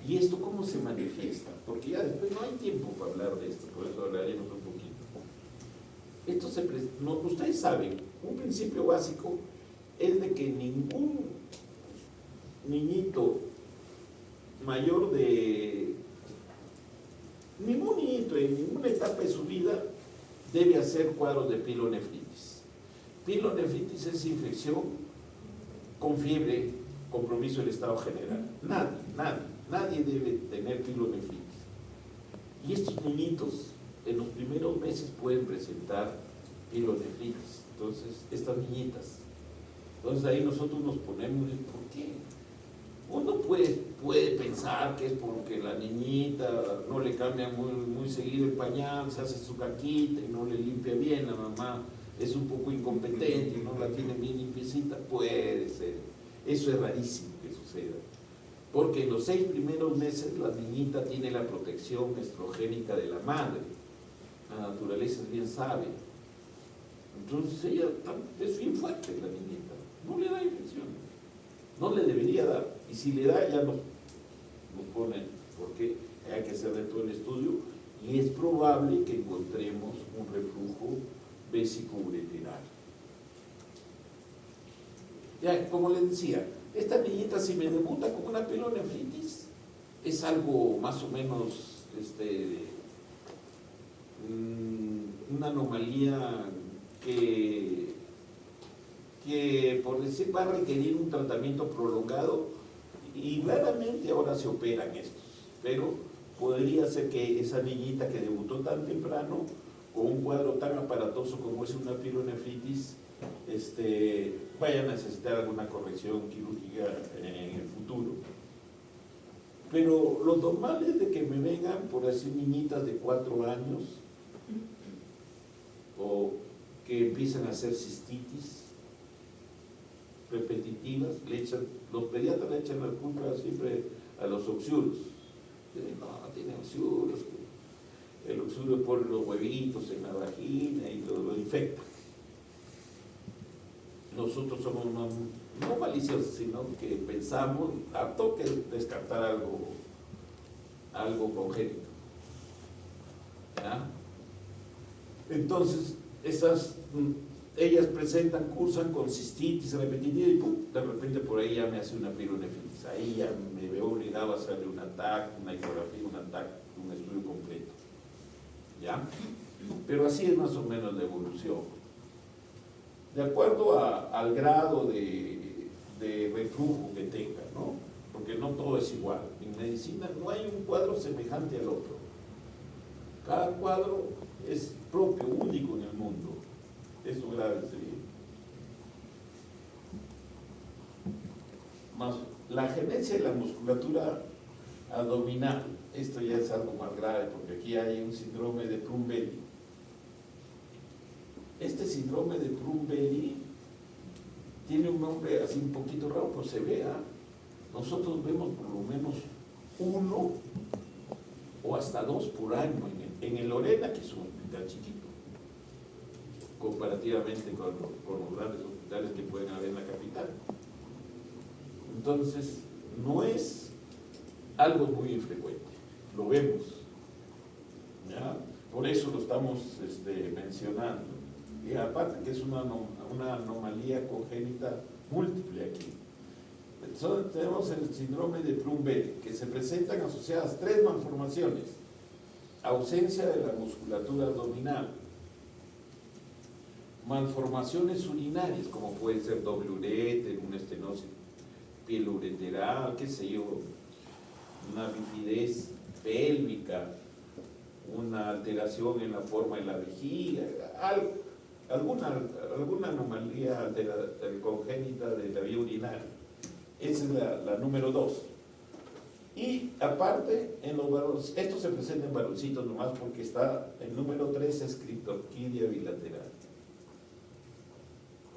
¿Y esto cómo se manifiesta? Porque ya después no hay tiempo para hablar de esto, por eso hablaremos un poquito. Ustedes saben, un principio básico es de que ningún niñito ningún niñito en ninguna etapa de su vida debe hacer cuadros de pilonefritis. Pilonefritis es infección con fiebre, compromiso del estado general. Nadie debe tener pilonefritis. Y estos niñitos en los primeros meses pueden presentar pilonefritis. Entonces, estas niñitas. Entonces ahí nosotros nos ponemos, ¿por qué? Uno puede pensar que es porque la niñita no le cambia muy seguido el pañal, se hace su caquita y no le limpia bien, la mamá es un poco incompetente y no la tiene bien limpiecita. Puede ser. Eso es rarísimo que suceda. Porque en los 6 primeros meses la niñita tiene la protección estrogénica de la madre. La naturaleza es bien sabia. Entonces ella es bien fuerte, la niñita. No le da infección. No le debería dar. Y si le da, ya nos ponen, porque hay que hacer de todo el estudio, y es probable que encontremos un reflujo vésico-ureteral. Ya, como les decía, esta niñita, si me debuta con una pilonefritis, es algo más o menos una anomalía que por decir va a requerir un tratamiento prolongado, y raramente ahora se operan estos, pero podría ser que esa niñita que debutó tan temprano con un cuadro tan aparatoso como es una pilonefritis vaya a necesitar alguna corrección quirúrgica en el futuro. Pero lo normal es de que me vengan, por decir, niñitas de 4 años o que empiezan a hacer cistitis repetitivas. Los pediatras le echan la culpa siempre a los oxuros. No, tiene oxuros, el oxuro pone los huevitos en la vagina y lo infecta. Nosotros somos no maliciosos, sino que pensamos, harto que descartar algo congénito. ¿Ya? Entonces, ellas cursan con cistitis repetitiva y ¡pum!, de repente por ahí ya me hace una pilonefritis. Ahí ya me veo obligado a hacerle un TAC, una ecografía, un estudio completo. ¿Ya? Pero así es más o menos la evolución. De acuerdo al grado de reflujo que tenga, ¿no? Porque no todo es igual. En medicina no hay un cuadro semejante al otro. Cada cuadro es propio, único en el mundo. Eso grábense bien. Más la genesia de la musculatura abdominal. Esto ya es algo más grave porque aquí hay un síndrome de Plum-Belly. Este síndrome de Plum-Belly tiene un nombre así un poquito raro, pero se vea. Nosotros vemos por lo menos 1 o hasta 2 por año en el Lorena, que es un hospital chiquito, comparativamente con los grandes hospitales que pueden haber en la capital. Entonces, no es algo muy infrecuente, lo vemos, ¿ya? Por eso lo estamos mencionando. Y aparte que es una anomalía congénita múltiple aquí. Entonces, tenemos el síndrome de Plum-Belly, que se presentan asociadas 3 malformaciones: ausencia de la musculatura abdominal, malformaciones urinarias, como puede ser doble uréter, una estenosis pielureteral, qué sé yo, una bifidez pélvica, una alteración en la forma de la vejiga, alguna anomalía congénita de la vía urinaria. Esa es la número 2. Y aparte, en los varones, esto se presenta en varoncitos nomás porque está el número 3 escrito, orquídea bilateral.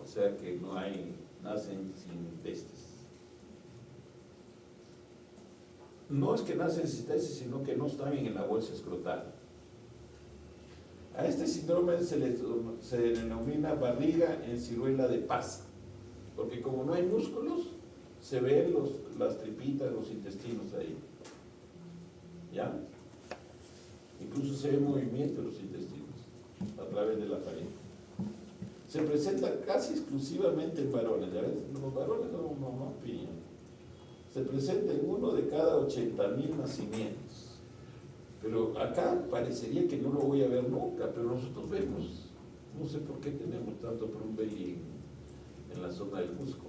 O sea que nacen sin testes. No es que nacen sin testes, sino que no están en la bolsa escrotal. A este síndrome se denomina barriga en ciruela de Pasa, porque como no hay músculos, se ven las tripitas, los intestinos ahí. ¿Ya? Incluso se ve movimiento de los intestinos a través de la pared. Se presenta casi exclusivamente en varones, ¿ya ves? Los varones no pillan. Se presenta en 1 de cada 80.000 nacimientos. Pero acá parecería que no lo voy a ver nunca, pero nosotros vemos. No sé por qué tenemos tanto Plum-Belly en la zona del Cusco.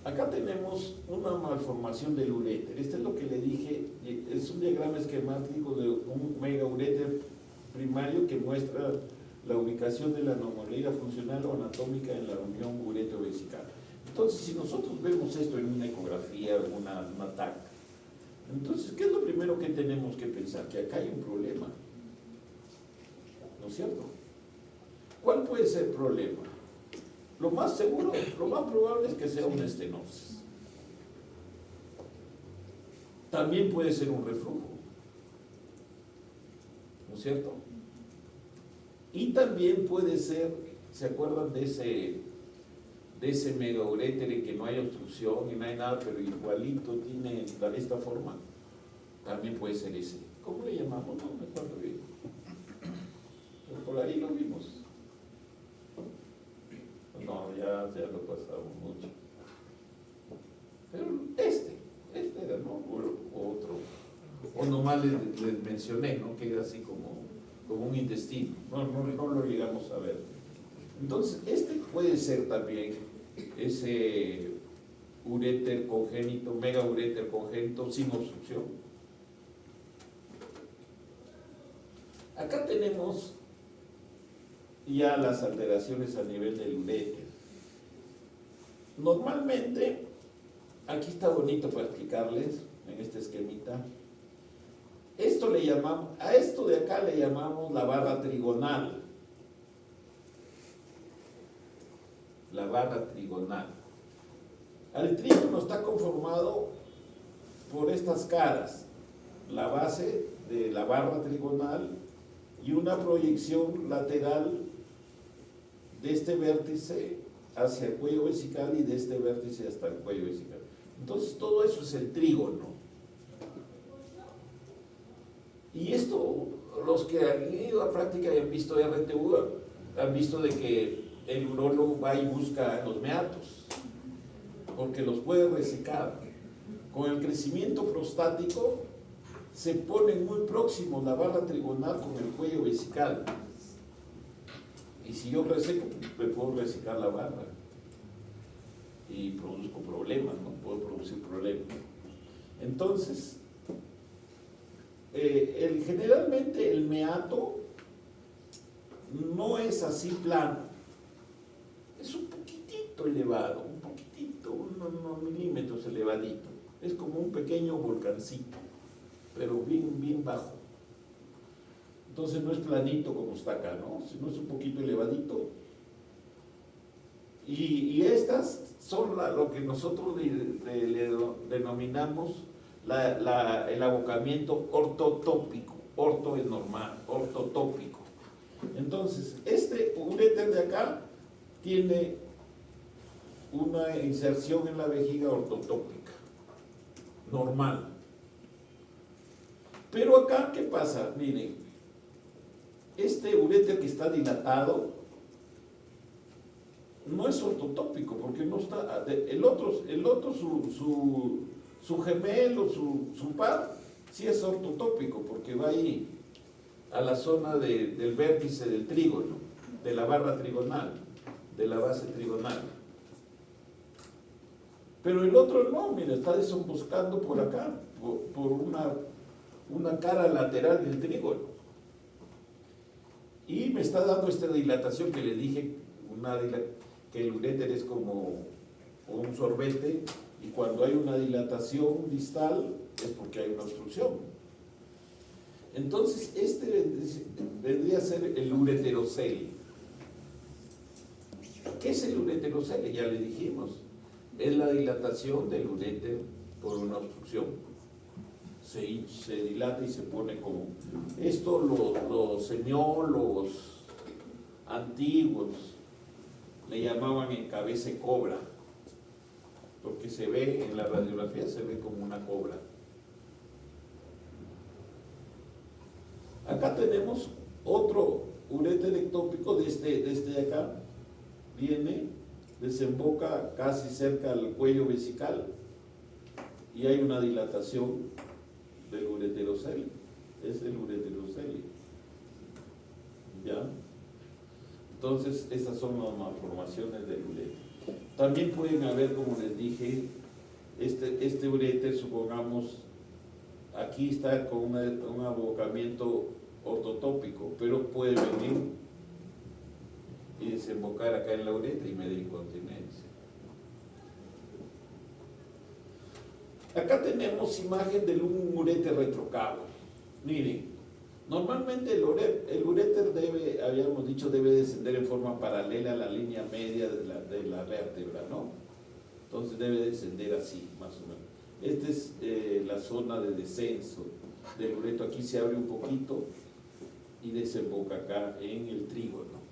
Acá tenemos una malformación del uréter. Este es lo que le dije, es un diagrama esquemático de un megauréter primario que muestra la ubicación de la anomalía funcional o anatómica en la unión uretero-vesical. Entonces, si nosotros vemos esto en una ecografía, en una TAC, entonces, ¿qué es lo primero que tenemos que pensar? Que acá hay un problema, ¿no es cierto? ¿Cuál puede ser el problema? Lo más seguro, lo más probable es que sea una estenosis. También puede ser un reflujo, ¿no es cierto? Y también puede ser, ¿se acuerdan de ese megauréter en que no hay obstrucción y no hay nada, pero igualito tiene esta forma? También puede ser ese. ¿Cómo le llamamos? No me acuerdo bien. Pero por ahí lo vimos. No, ya lo pasamos mucho. Pero este era, ¿no? O otro. O nomás les mencioné, ¿no? Que era así como un intestino. No lo llegamos a ver. Entonces, este puede ser también ese uréter congénito, megauréter congénito sin obstrucción. Acá tenemos ya las alteraciones a nivel del uréter. Normalmente, aquí está bonito para explicarles en este esquemita. A esto de acá le llamamos la barra trigonal. La barra trigonal. El trígono está conformado por estas caras, la base de la barra trigonal y una proyección lateral de este vértice hacia el cuello vesical y de este vértice hasta el cuello vesical. Entonces todo eso es el trígono. Y esto, los que han ido a práctica y han visto RTU, han visto de que el urólogo va y busca los meatos, porque los puede resecar. Con el crecimiento prostático se ponen muy próximos la barra trigonal con el cuello vesical. Y si yo reseco, me puedo resecar la barra y produzco problemas, ¿no? Puedo producir problemas. Entonces, generalmente el meato no es así plano, es un poquitito elevado, un poquitito, unos milímetros elevadito. Es como un pequeño volcancito, pero bien, bien bajo. Entonces no es planito como está acá, ¿no? Sino es un poquito elevadito. Y estas son lo que nosotros le denominamos el abocamiento ortotópico. Orto es normal, ortotópico. Entonces, este uréter de acá tiene una inserción en la vejiga ortotópica, normal. Pero acá, ¿qué pasa? Miren, este uréter que está dilatado no es ortotópico, porque no está, el otro su gemelo, su par, sí es ortotópico, porque va ahí a la zona del vértice del trígono, de la barra trigonal, de la base trigonal. Pero el otro no, mira, está desomboscando por acá, por una cara lateral del trígono. Y me está dando esta dilatación que le dije, que el uréter es como un sorbete, y cuando hay una dilatación distal es porque hay una obstrucción. Entonces, este vendría a ser el ureterocele. ¿Qué es el ureterocele? Ya le dijimos, es la dilatación del uréter por una obstrucción. Se dilata y se pone como... Esto los semiólogos antiguos le llamaban el cabeza de cobra, porque se ve en la radiografía, se ve como una cobra. Acá tenemos otro uréter ectópico de este de acá, viene, desemboca casi cerca al cuello vesical y hay una dilatación del ureterocele, es el ureterocele, ¿ya? Entonces, estas son las malformaciones del uréter. También pueden haber, como les dije, este uréter, supongamos, aquí está con un abocamiento ortotópico, pero puede venir y desembocar acá en la uretra y medir incontinencia. Acá tenemos imagen del uréter retrocavo. Miren, normalmente el uréter habíamos dicho, debe descender en forma paralela a la línea media de la vértebra, ¿no? Entonces debe descender así, más o menos. Esta es la zona de descenso del ureto. Aquí se abre un poquito y desemboca acá en el trígono.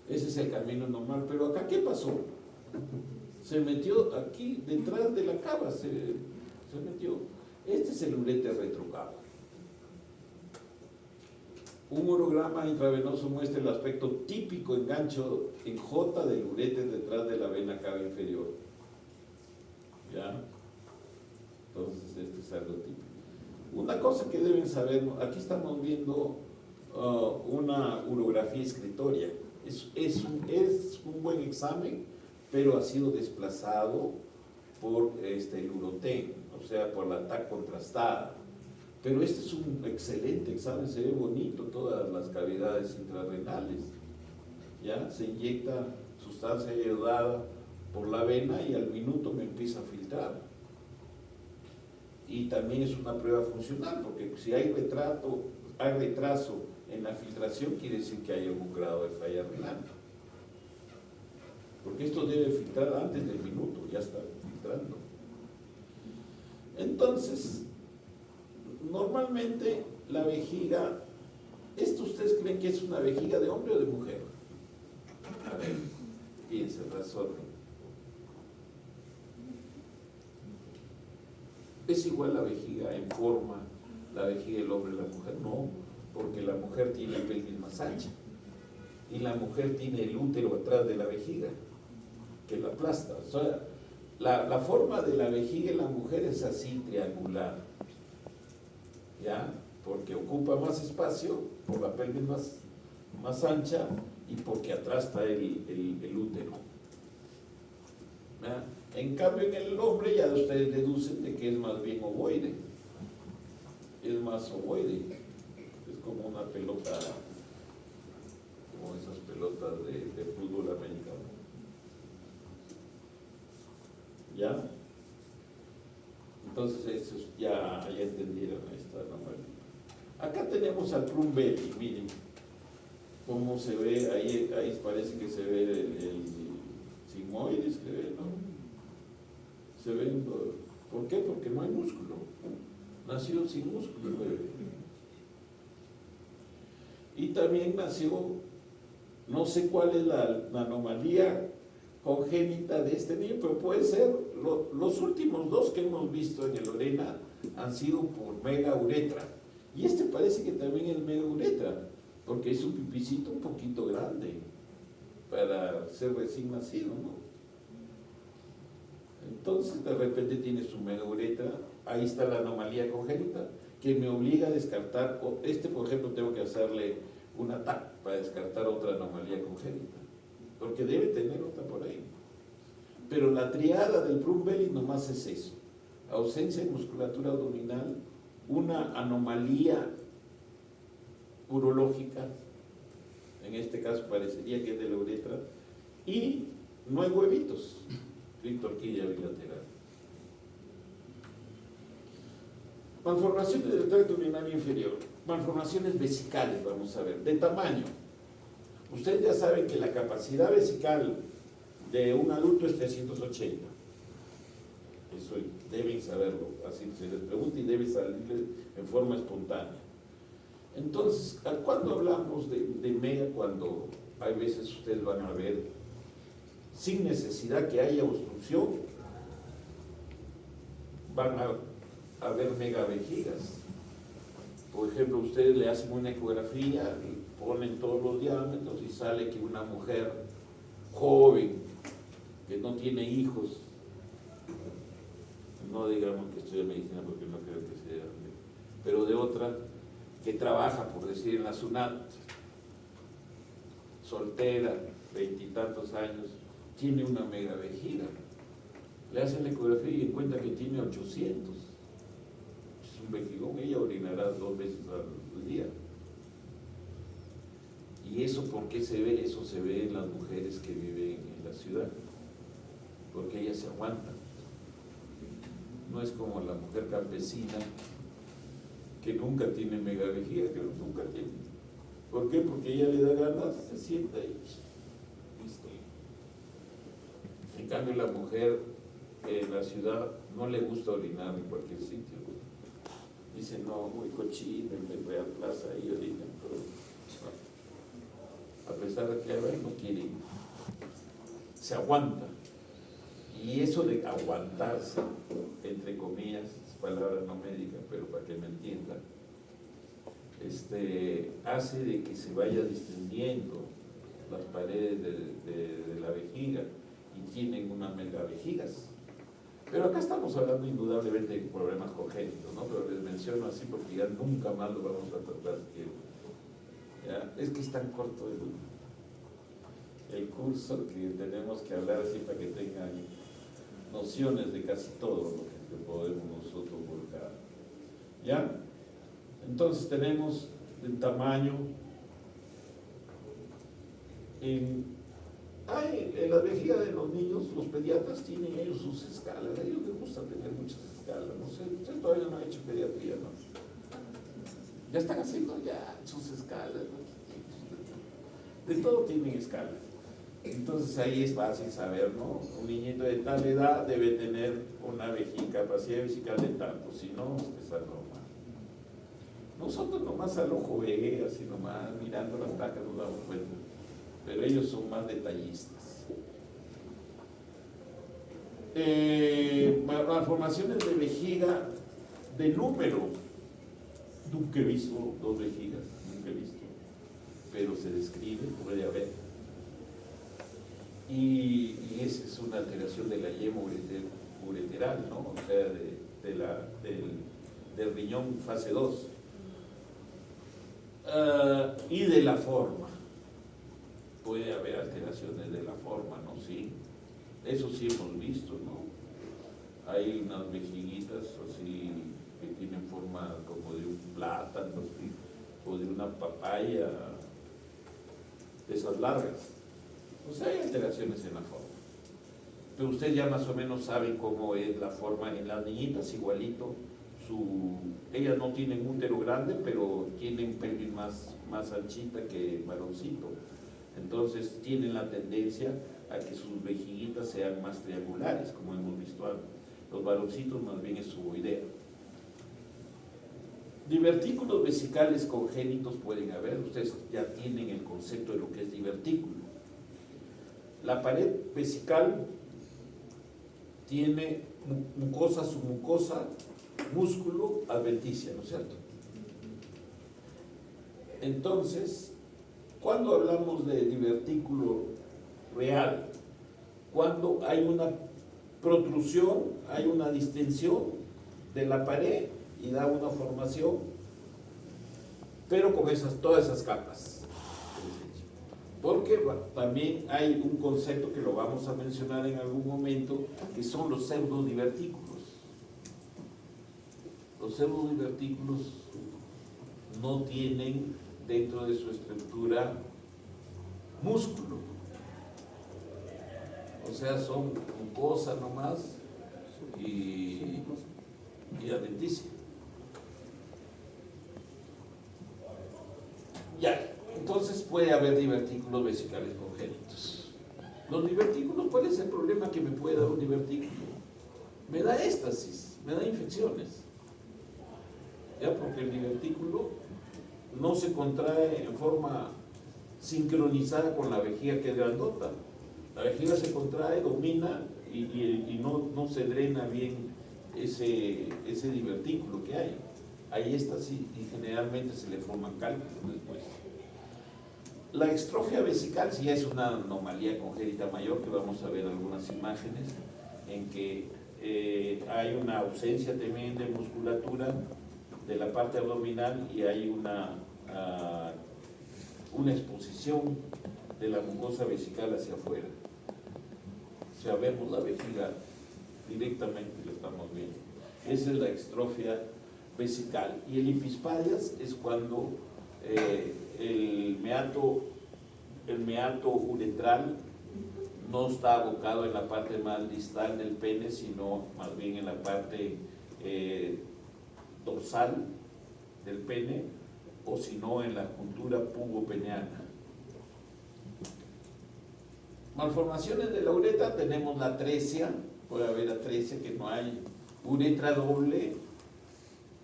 Ese es el camino normal. Pero acá, ¿qué pasó? Se metió aquí detrás de la cava, se metió. Este es el uréter retrocavo. Un urograma intravenoso muestra el aspecto típico engancho en J del uréter detrás de la vena cava inferior. ¿Ya? Entonces, este es algo típico. Una cosa que deben saber, aquí estamos viendo una urografía excretoria. Es un buen examen, pero ha sido desplazado por el urotén, o sea, por la TAC contrastada. Pero este es un excelente examen, se ve bonito, todas las cavidades intrarrenales. ¿Ya? Se inyecta sustancia iodada por la vena y al minuto me empieza a filtrar. Y también es una prueba funcional, porque si hay retraso en la filtración, quiere decir que hay algún grado de falla renal. Porque esto debe filtrar antes del minuto, ya está filtrando. Entonces, normalmente la vejiga, ¿esto ustedes creen que es una vejiga de hombre o de mujer? A ver, piensen, razonen. ¿Es igual la vejiga en forma, la vejiga del hombre y la mujer? No, porque la mujer tiene la pelvis más ancha y la mujer tiene el útero atrás de la vejiga, que la aplasta. O sea, la forma de la vejiga en la mujer es así, triangular, ¿ya? Porque ocupa más espacio por la pelvis más ancha y porque atrás está el útero. ¿Ya? En cambio, en el hombre ya ustedes deducen de que es más bien ovoide. Es más ovoide. Es como una pelota, como esas pelotas de fútbol americano. ¿Ya? Entonces, eso ya entendieron esta anomalía. Acá tenemos al Plum Belly, miren cómo se ve, ahí parece que se ve el sigmoides, que ve, ¿no? Se ve, ¿por qué? Porque no hay músculo. Nació sin músculo el bebé. Y también nació, no sé cuál es la anomalía congénita de este niño, pero puede ser, los últimos dos que hemos visto en el Lorena han sido por megauretra. Y este parece que también es megauretra, porque es un pipicito un poquito grande para ser recién nacido, ¿no? Entonces de repente tiene su megauretra, ahí está la anomalía congénita, que me obliga a descartar, por ejemplo tengo que hacerle una TAC para descartar otra anomalía congénita, porque debe tener otra por ahí. Pero la triada del Plum Belly nomás es eso: ausencia de musculatura abdominal, una anomalía urológica, en este caso parecería que es de la uretra, y no hay huevitos, criptorquidia bilateral. Malformaciones del tracto urinario inferior, malformaciones vesicales, vamos a ver, de tamaño. Ustedes ya saben que la capacidad vesical de un adulto es 380. Eso deben saberlo, así se les pregunta y debe salir en forma espontánea. Entonces, ¿cuándo hablamos de mega? Cuando hay veces ustedes van a ver, sin necesidad que haya obstrucción, van a ver megavejigas. Por ejemplo, ustedes le hacen una ecografía, ponen todos los diámetros y sale que una mujer joven, que no tiene hijos, no digamos que estudia medicina porque no creo que sea, pero de otra, que trabaja, por decir, en la SUNAT, soltera, 20 y tantos años, tiene una megavejiga. Le hacen la ecografía y encuentra que tiene 800. Es un vejigón, ella orinará 2 veces al día. ¿Y eso por qué se ve? Eso se ve en las mujeres que viven en la ciudad, porque ellas se aguantan. No es como la mujer campesina que nunca tiene megavejiga, que nunca tiene. ¿Por qué? Porque ella le da ganas, se sienta y listo. En cambio, la mujer en la ciudad no le gusta orinar en cualquier sitio. Dice, no, muy cochino, en Real Plaza y orina, pero a pesar de que no quiere, se aguanta. Y eso de aguantarse, entre comillas, es palabra no médica, pero para que me entiendan, hace de que se vaya distendiendo las paredes de la vejiga y tienen una megavejigas. Pero acá estamos hablando indudablemente de problemas congénitos, ¿no? Pero les menciono así porque ya nunca más lo vamos a tratar. ¿Ya? Es que es tan corto el curso que tenemos que hablar así para que tengan nociones de casi todo lo que podemos nosotros volcar. ¿Ya? Entonces tenemos el tamaño. En la vejiga de los niños, los pediatras tienen ellos sus escalas. A ellos les gusta tener muchas escalas. No sé, usted todavía no ha hecho pediatría, ¿no? Ya están haciendo ya sus escalas, ¿no? De todo tienen escalas. Entonces ahí es fácil saber, ¿no? Un niñito de tal edad debe tener una capacidad vesical de tanto, si no, es anormal. Nosotros nomás al ojo ve, así nomás, mirando las placas nos damos cuenta, pero ellos son más detallistas. Malformaciones de vejiga de número, nunca he visto 2 vejigas, nunca he visto, pero se describe, puede haber. Y esa es una alteración de la yema ureteral, ¿no? O sea, del riñón fase 2. Y de la forma. Puede haber alteraciones de la forma, ¿no? Sí. Eso sí hemos visto, ¿no? Hay unas vejiguitas así que tienen forma como de un plátano, ¿sí? O de una papaya, de esas largas. O sea, hay alteraciones en la forma. pero usted ya más o menos sabe cómo es la forma en las niñitas, igualito. Ellas no tienen útero grande, pero tienen pelvis más anchita que el varoncito. Entonces tienen la tendencia a que sus vejiguitas sean más triangulares, como hemos visto antes. Los varoncitos más bien es ovoidea. Divertículos vesicales congénitos pueden haber, ustedes ya tienen el concepto de lo que es divertículo. La pared vesical tiene mucosa, submucosa, músculo, adventicia, ¿no es cierto? Entonces, cuando hablamos de divertículo real, cuando hay una protrusión, hay una distensión de la pared y da una formación, pero con todas esas capas. Porque también hay un concepto que lo vamos a mencionar en algún momento, que son los pseudodivertículos. Los pseudodivertículos no tienen dentro de su estructura músculo, o sea, son mucosa nomás y adventicia. Ya, entonces puede haber divertículos vesicales congénitos. Los divertículos, ¿cuál es el problema que me puede dar un divertículo? Me da éstasis, me da infecciones. ¿Ya? Porque el divertículo no se contrae en forma sincronizada con la vejiga, que es grandota. La vejiga se contrae, domina y no se drena bien ese divertículo que hay. Hay éstasis y generalmente se le forman cálculos después. La extrofia vesical sí es una anomalía congénita mayor, que vamos a ver algunas imágenes en que hay una ausencia también de musculatura de la parte abdominal y hay una exposición de la mucosa vesical hacia afuera. O sea, vemos la vejiga directamente, lo estamos viendo. Esa es la extrofia vesical. Y el hipispadias es cuando el meato uretral no está abocado en la parte más distal del pene, sino más bien en la parte dorsal del pene, o si no en la juntura pubopeneana. Malformaciones de la uretra, tenemos la atresia, puede haber atresia, que no hay uretra doble.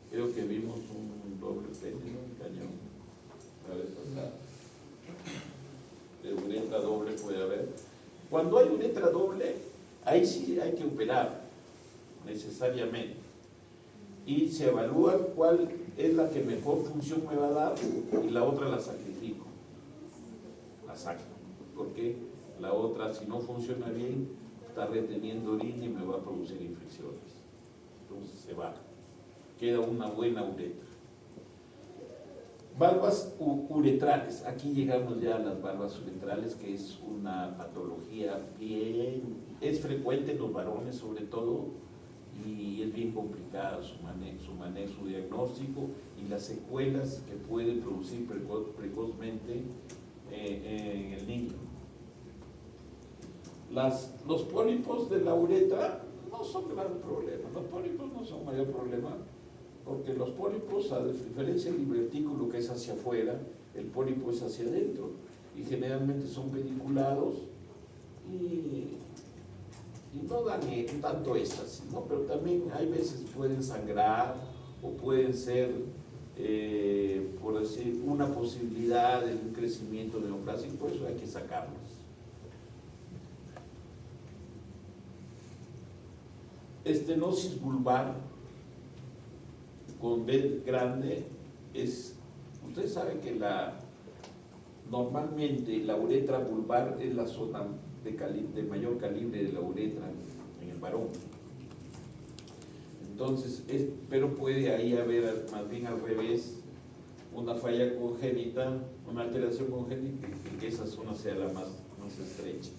Creo que vimos un doble pene, ¿no? Un cañón. A ver, de uretra doble puede haber. Cuando hay uretra doble, ahí sí hay que operar necesariamente y se evalúa cuál es la que mejor función me va a dar y la otra la sacrifico, la saco, porque la otra, si no funciona bien, está reteniendo orina y me va a producir infecciones. Entonces se va, queda una buena uretra. Valvas uretrales, aquí llegamos ya a las valvas uretrales, que es una patología es frecuente en los varones sobre todo, y es bien complicada su manejo, su diagnóstico y las secuelas que puede producir precozmente en el niño. Los pólipos de la uretra no son gran problema, los pólipos no son mayor problema, porque los pólipos, a diferencia del divertículo que es hacia afuera, el pólipo es hacia adentro y generalmente son pediculados y no dan tanto éxtasis, ¿no? Pero también hay veces pueden sangrar o pueden ser, por decir, una posibilidad de un crecimiento neoplásico, por eso hay que sacarlos. Estenosis vulvar con B grande es, ustedes saben que normalmente la uretra vulvar es la zona de mayor calibre de la uretra en el varón. Entonces, pero puede ahí haber más bien al revés, una falla congénita, una alteración congénita, y que esa zona sea la más estrecha.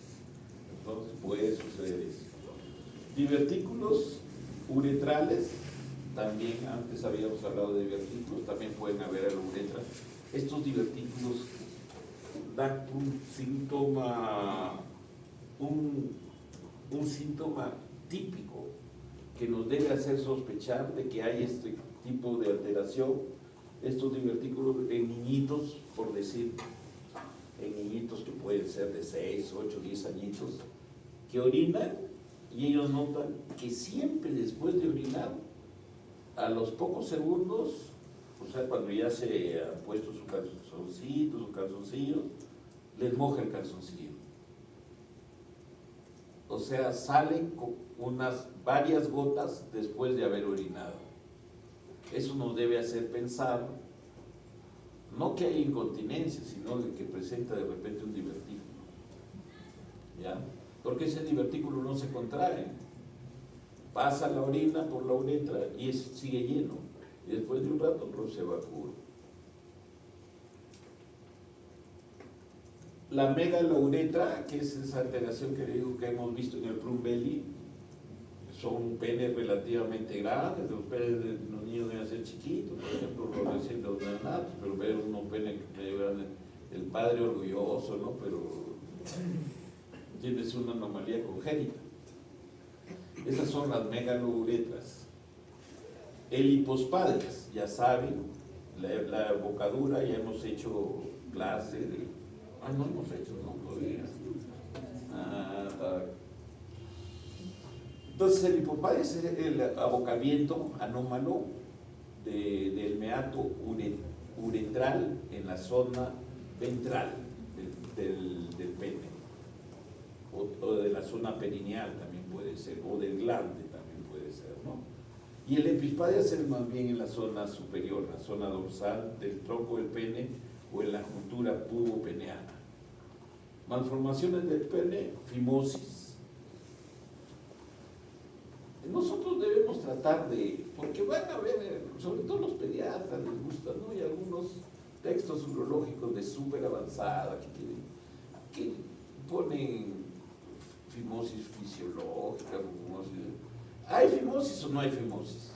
Entonces puede suceder eso. Divertículos uretrales, también antes habíamos hablado de divertículos, también pueden haber a la uretra. Estos divertículos dan un síntoma, un síntoma típico que nos debe hacer sospechar de que hay este tipo de alteración, estos divertículos en niñitos, por decir, en niñitos que pueden ser de 6, 8, 10 añitos, que orinan y ellos notan que siempre después de orinar, a los pocos segundos, o sea, cuando ya se han puesto su calzoncito, su calzoncillo, les moja el calzoncillo. O sea, salen con varias gotas después de haber orinado. Eso nos debe hacer pensar, no que hay incontinencia, sino de que presenta de repente un divertículo. ¿Ya? Porque ese divertículo no se contrae. Pasa la orina por la uretra y sigue lleno. Y después de un rato se evacúa. La megalouretra, que es esa alteración que digo que hemos visto en el plum belly, son penes relativamente grandes, los penes de los niños deben ser chiquitos, por ejemplo, los recién neonatos, pero ver unos penes medio grandes, el padre orgulloso, ¿no? Pero tienes una anomalía congénita. Esas son las megalouretras. El hipospadres, ya saben, la bocadura, ya hemos hecho clase de... no hemos hecho, no podría. Entonces el hipospadres es el abocamiento anómalo del meato uretral en la zona ventral del pene, o de la zona perineal también puede ser, o del glande también puede ser, ¿no? Y el epispadres es más bien en la zona superior, la zona dorsal del tronco del pene o en la juntura pubopeneana. Malformaciones del pene, fimosis. Nosotros debemos tratar de, porque van a ver, sobre todo los pediatras les gusta, ¿no? Y algunos textos urológicos de súper avanzada que ponen fimosis fisiológica, ¿hay fimosis o no hay fimosis?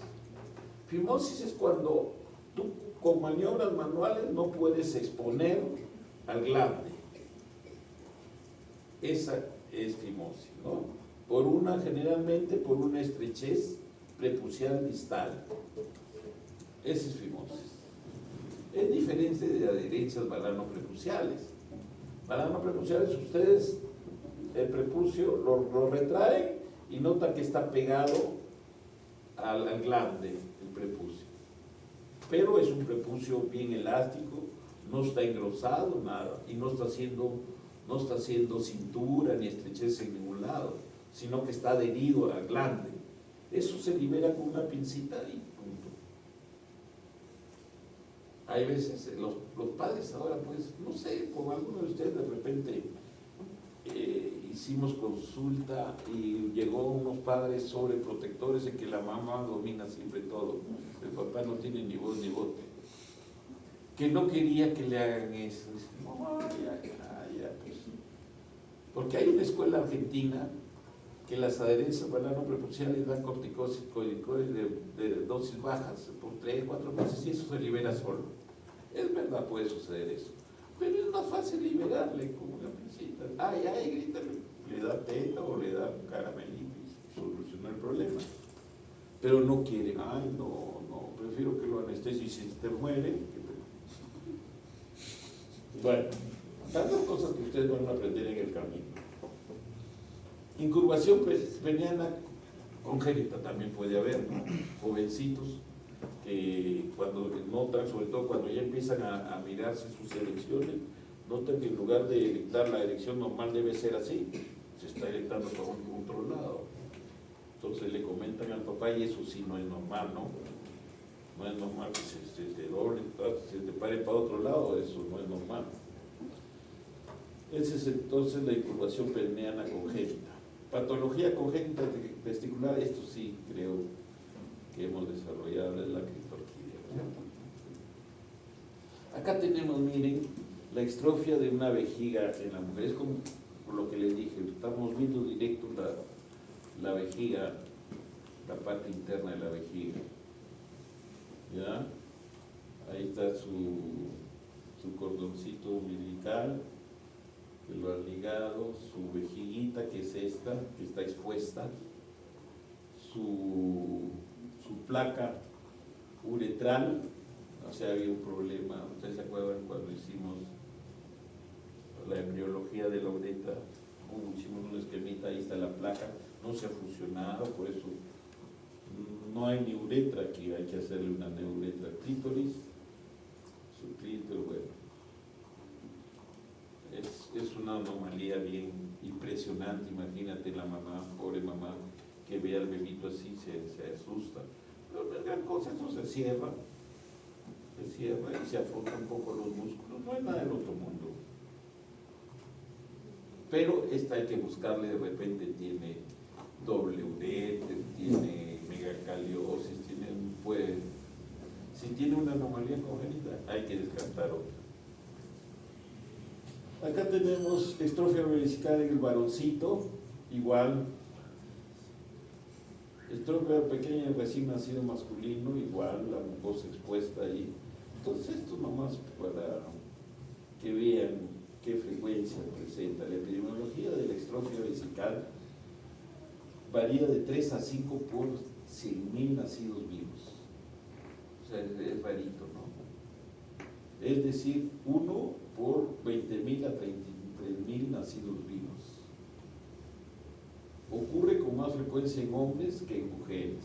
Fimosis es cuando tú con maniobras manuales no puedes exponer al glande. Esa es fimosis, ¿no? Generalmente por una estrechez prepucial distal. Esa es fimosis. Es diferente de adherencias balano-prepuciales. Balano-prepuciales, ustedes el prepucio lo retraen y notan que está pegado al glande, el prepucio. Pero es un prepucio bien elástico, no está engrosado, nada, y no está haciendo cintura ni estrechez en ningún lado, sino que está adherido al glande. Eso se libera con una pincita y punto. Hay veces, los padres ahora, pues, no sé, con algunos de ustedes de repente hicimos consulta y llegó unos padres sobreprotectores de que la mamá domina siempre todo, el papá no tiene ni voz ni voto, que no quería que le hagan eso. Dice, mamá, ya, pues. Porque hay una escuela argentina que las adherencias balano-prepuciales dan corticoides de dosis bajas por 3, 4 meses y eso se libera solo. Es verdad, puede suceder eso, pero es más fácil liberarle con una pincita. Grítale, le da teta o le da caramelito y soluciona el problema. Pero no quieren, no, prefiero que lo anestesie y si te muere. Bueno, tantas cosas que ustedes van a aprender en el camino. Incurvación peniana congénita también puede haber, ¿no? Jovencitos que cuando notan, sobre todo cuando ya empiezan a mirarse sus erecciones, notan que en lugar de erectar la erección normal debe ser así, se está erectando por otro lado. Entonces le comentan al papá y eso sí no es normal, ¿no? No es normal que se te doble, se te pare para otro lado, eso no es normal. Esa es entonces la incurvación peniana congénita. Patología congénita testicular, esto sí creo que hemos desarrollado, es la criptorquidia. Acá tenemos, miren, la extrofia de una vejiga en la mujer. Es como por lo que les dije, estamos viendo directo la vejiga, la parte interna de la vejiga. ¿Ya? Ahí está su cordoncito umbilical. que lo han ligado, su vejiguita, que es esta, que está expuesta, su placa uretral, o sea, había un problema. ¿Ustedes se acuerdan cuando hicimos la embriología de la uretra? Hicimos un esquemita, ahí está la placa, no se ha fusionado, por eso no hay ni uretra aquí, hay que hacerle una neuretra clítoris, su clítoris, bueno. Es una anomalía bien impresionante. Imagínate la mamá, pobre mamá, que ve al bebito así, se asusta. Pero no es gran cosa, eso se cierra y se afronta un poco los músculos, no es nada del otro mundo. Pero esta hay que buscarle, de repente tiene doble ureter, tiene megacaliosis, si tiene una anomalía congénita, hay que descartar otra. Acá tenemos estrofia vesical en el varoncito, igual. Estrofia pequeña recién nacido masculino, igual, la mucosa expuesta ahí. Entonces esto nomás para que vean qué frecuencia presenta. La epidemiología de la estrofia vesical varía de 3 a 5 por 100.000 nacidos vivos. O sea, es rarito, ¿no? Es decir, 1 por 20.000 a 33.000 nacidos vivos. Ocurre con más frecuencia en hombres que en mujeres.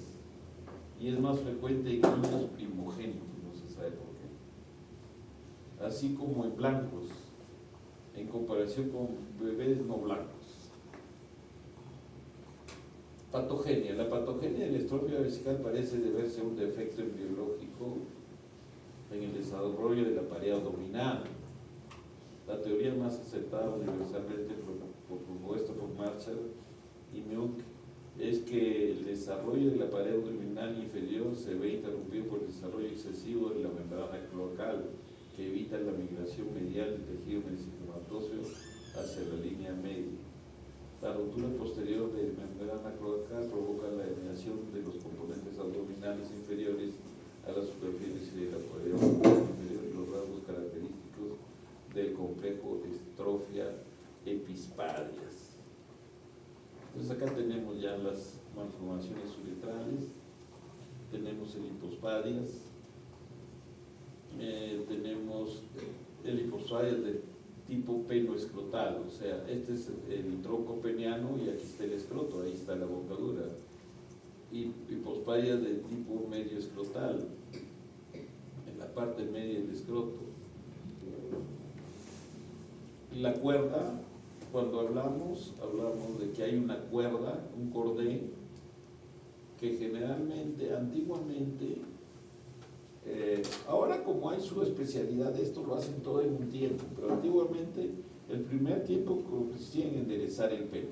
Y es más frecuente en niños primogénitos, no se sabe por qué. Así como en blancos, en comparación con bebés no blancos. Patogenia. La patogenia de la estrofia vesical parece deberse a un defecto embriológico en el desarrollo de la pared abdominal. La teoría más aceptada universalmente propuesta por Marshall y Muck es que el desarrollo de la pared abdominal inferior se ve interrumpido por el desarrollo excesivo de la membrana cloacal, que evita la migración medial del tejido mesencimatoso hacia la línea media. La rotura posterior de membrana cloacal provoca la eliminación de los componentes abdominales inferiores a la superficie de la pared inferior y los rasgos característicos del complejo estrofia epispadias. Entonces acá tenemos ya las malformaciones uretrales, tenemos el hipospadias, tenemos el hipospadias de tipo penoescrotal, o sea, este es el tronco peniano y aquí está el escroto, ahí está la bocadura. Y hipospadias de tipo medio escrotal, en la parte media del escroto. La cuerda, cuando hablamos de que hay una cuerda, un cordé, que generalmente, antiguamente, ahora como hay su especialidad, esto lo hacen todo en un tiempo, pero antiguamente el primer tiempo consistía en enderezar el pene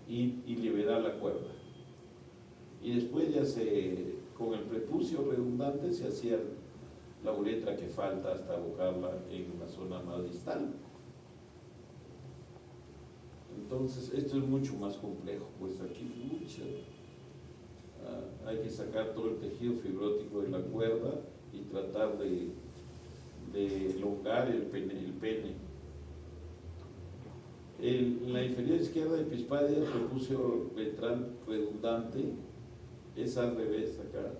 y liberar la cuerda. Y después ya con el prepucio redundante se hacía la uretra que falta hasta abocarla en la zona más distal. Entonces esto es mucho más complejo, pues aquí hay que sacar todo el tejido fibrótico de la cuerda y tratar de elongar el pene. En la inferior izquierda epispadia, prepucio ventral redundante, es al revés acá,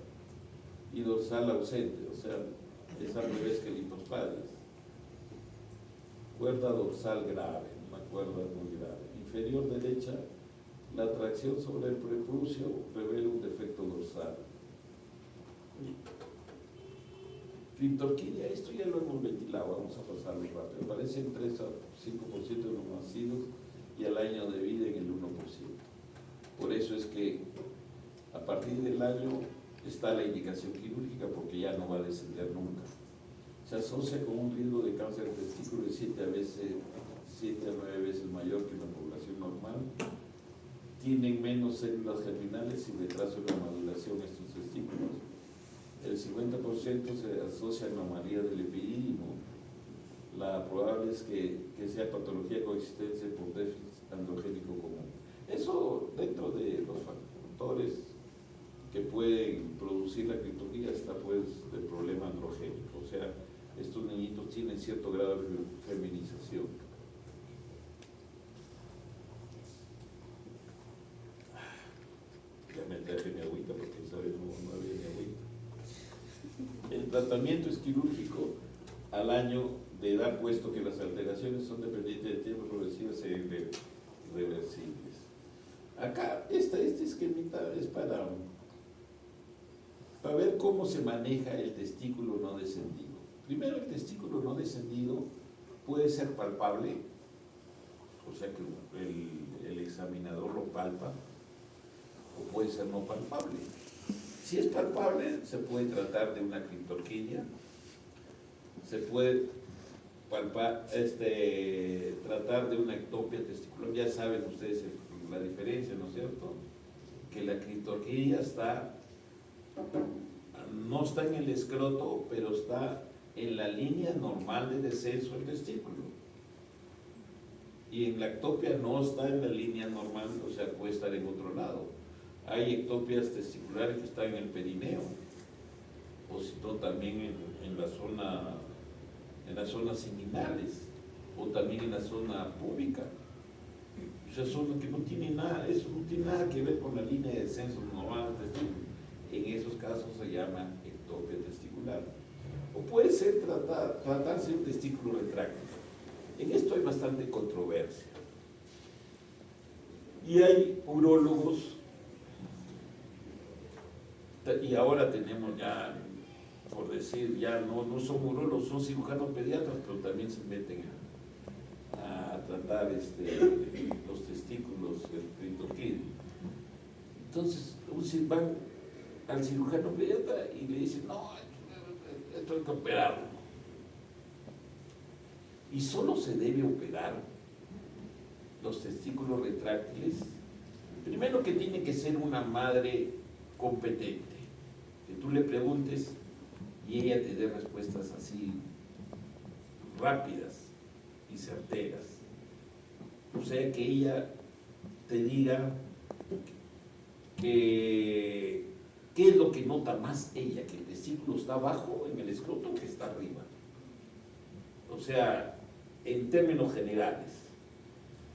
y dorsal ausente, o sea, es al revés que el hipospadias. Cuerda dorsal grave, una cuerda muy grave. Inferior derecha, la tracción sobre el prepucio revela un defecto dorsal. Criptorquidia, esto ya lo hemos ventilado, vamos a pasarlo rápido. Aparece en 3 a 5% de los nacidos y al año de vida en el 1%. Por eso es que a partir del año está la indicación quirúrgica porque ya no va a descender nunca. Se asocia con un riesgo de cáncer de testículo de 7 a 9 veces mayor que la población normal. Tienen menos células germinales y retraso en la maduración de estos testículos. El 50% se asocia a anomalía del epidídimo. La probable es que sea patología coexistente por déficit androgénico común. Eso dentro de los factores que pueden producir la criptorquidia está pues el problema androgénico, o sea, estos niñitos tienen cierto grado de feminización. tratamiento es quirúrgico al año de edad, puesto que las alteraciones son dependientes de tiempo progresivas e irreversibles. Acá, este esquemita es para ver cómo se maneja el testículo no descendido. Primero, el testículo no descendido puede ser palpable, o sea que el examinador lo palpa, o puede ser no palpable. Si es palpable, se puede tratar de una criptorquidia, se puede tratar de una ectopia testicular. Ya saben ustedes la diferencia, ¿no es cierto? Que la criptorquidia no está en el escroto, pero está en la línea normal de descenso del testículo. Y en la ectopia no está en la línea normal, o sea, puede estar en otro lado. Hay ectopias testiculares que están en el perineo, o si no también en las zonas seminales, o también en la zona púbica. O sea, zona que no tiene nada, eso no tiene nada que ver con la línea de descenso normal del testículo. En esos casos se llama ectopia testicular. O puede ser tratarse de un testículo retráctil. En esto hay bastante controversia. Y hay urólogos, y ahora tenemos ya, por decir, ya no son urólogos, son cirujanos pediatras, pero también se meten a tratar los testículos del criptorquidio. Entonces, van al cirujano pediatra y le dicen, no, esto hay que operarlo. Y solo se debe operar los testículos retráctiles. Primero, que tiene que ser una madre competente, que tú le preguntes y ella te dé respuestas así rápidas y certeras. O sea, que ella te diga qué es lo que nota más ella, que el testículo está abajo en el escroto o que está arriba. O sea, en términos generales,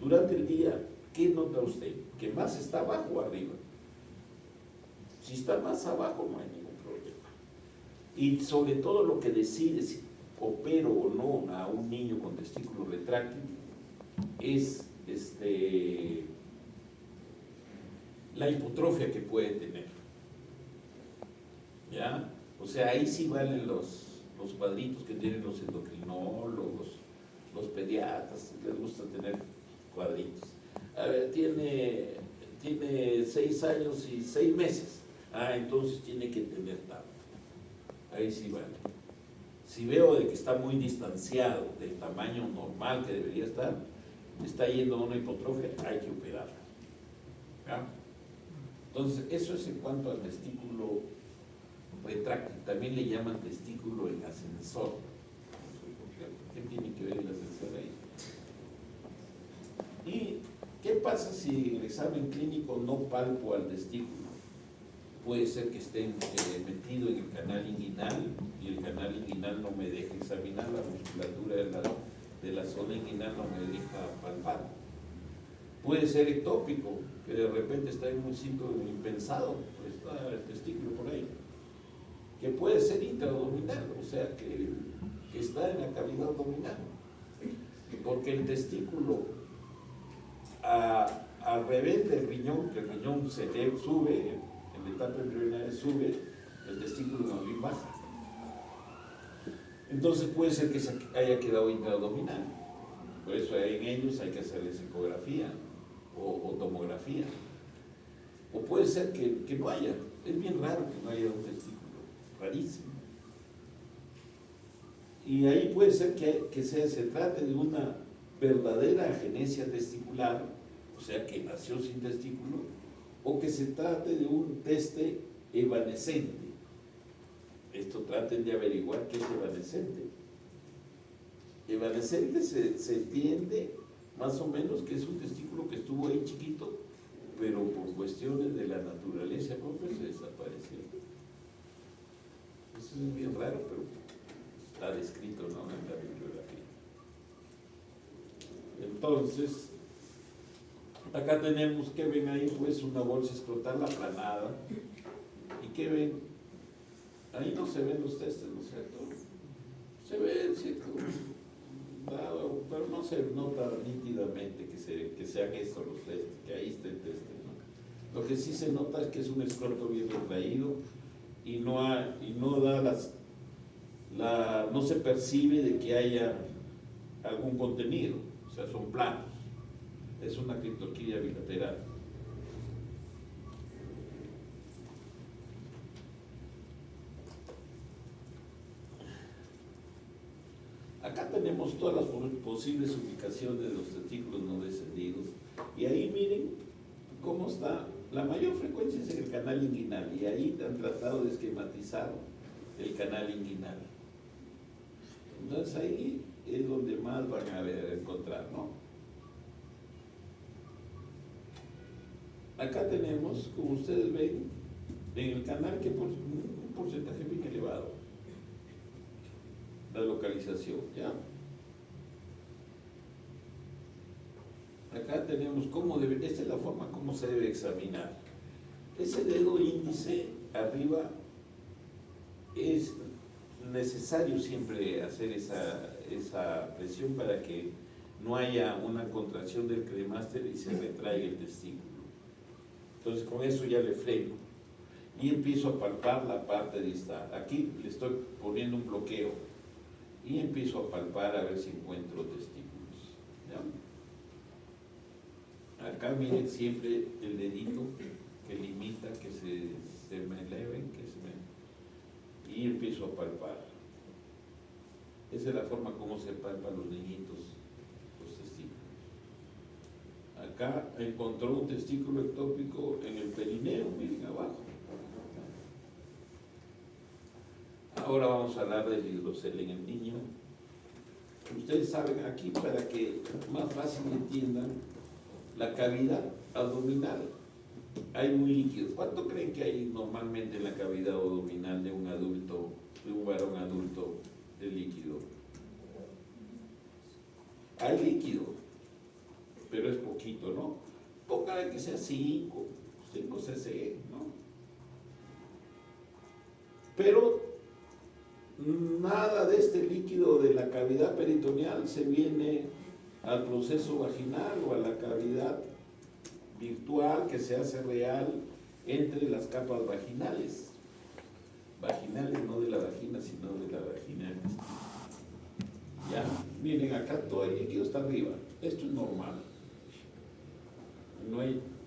durante el día, ¿qué nota usted? ¿Que más está abajo o arriba? Si está más abajo, no hay ningún problema. Y sobre todo, lo que decide si opero o no a un niño con testículo retráctil es la hipotrofia que puede tener. ¿Ya? O sea, ahí sí valen los cuadritos que tienen los endocrinólogos, los pediatras, les gusta tener cuadritos. A ver, tiene 6 años y 6 meses. Entonces tiene que tener tanto. Ahí sí vale. Si veo de que está muy distanciado del tamaño normal que debería estar, está yendo a una hipotrofia, hay que operarla. ¿Ya? Entonces, eso es en cuanto al testículo retráctil. También le llaman testículo en ascensor. ¿Qué tiene que ver el ascensor ahí? ¿Y qué pasa si en el examen clínico no palpo al testículo? Puede ser que esté metido en el canal inguinal y el canal inguinal no me deja examinar, la musculatura de la zona inguinal no me deja palpar. Puede ser ectópico, que de repente está en un sitio impensado, pues está el testículo por ahí. Que puede ser intraabdominal, o sea que está en la cavidad abdominal. Porque el testículo, al revés del riñón, que el riñón sube, en la etapa embrionaria sube, el testículo más bien baja. Entonces puede ser que se haya quedado intraabdominal. Por eso en ellos hay que hacerles ecografía o tomografía. O puede ser que no haya. Es bien raro que no haya un testículo, rarísimo. Y ahí puede ser que se trate de una verdadera agenesia testicular, o sea que nació sin testículo, o que se trate de un teste evanescente. Esto traten de averiguar qué es evanescente. Evanescente se entiende más o menos que es un testículo que estuvo ahí chiquito, pero por cuestiones de la naturaleza propia se desapareció. Eso es bien raro, pero está descrito, ¿no?, en la bibliografía. Entonces, acá tenemos, que ven ahí, pues una bolsa escrotal aplanada. ¿Y qué ven? Ahí no se ven los testes, ¿no es cierto? Se ve, ¿cierto? Pero no se nota nítidamente que sean estos los testes, que ahí está el teste, ¿no? Lo que sí se nota es que es un escroto bien retraído y no da no se percibe de que haya algún contenido, o sea, son planos. Es una criptorquídea bilateral. Acá tenemos todas las posibles ubicaciones de los testículos no descendidos y ahí miren cómo está. La mayor frecuencia es en el canal inguinal y ahí han tratado de esquematizar el canal inguinal. Entonces ahí es donde más van a encontrar, ¿no? Acá tenemos, como ustedes ven, en el canal que por un porcentaje bien elevado, la localización, ¿ya? Acá tenemos esta es la forma como se debe examinar. Ese dedo índice arriba es necesario siempre hacer esa presión para que no haya una contracción del cremaster y se retraiga el testículo. Entonces con eso ya le freno y empiezo a palpar la parte distal. Aquí le estoy poniendo un bloqueo y empiezo a palpar a ver si encuentro testículos, ¿ya? Acá miren siempre el dedito que limita que se me eleven, y empiezo a palpar. Esa es la forma como se palpan los niñitos, los testículos. Acá encontró un testículo ectópico en el perineo, miren abajo. Ahora vamos a hablar del hidrocel en el niño. Ustedes saben aquí, para que más fácil entiendan, la cavidad abdominal hay muy líquido. ¿Cuánto creen que hay normalmente en la cavidad abdominal de un adulto, de un varón adulto de líquido? Hay líquido, pero es poquito, ¿no? Póngale que sea 5 cc, ¿no? Pero nada de este líquido de la cavidad peritoneal se viene al proceso vaginal o a la cavidad virtual que se hace real entre las capas vaginales. Vaginales no de la vagina, sino de la vagina. Ya, miren, acá todo el líquido está arriba. Esto es normal.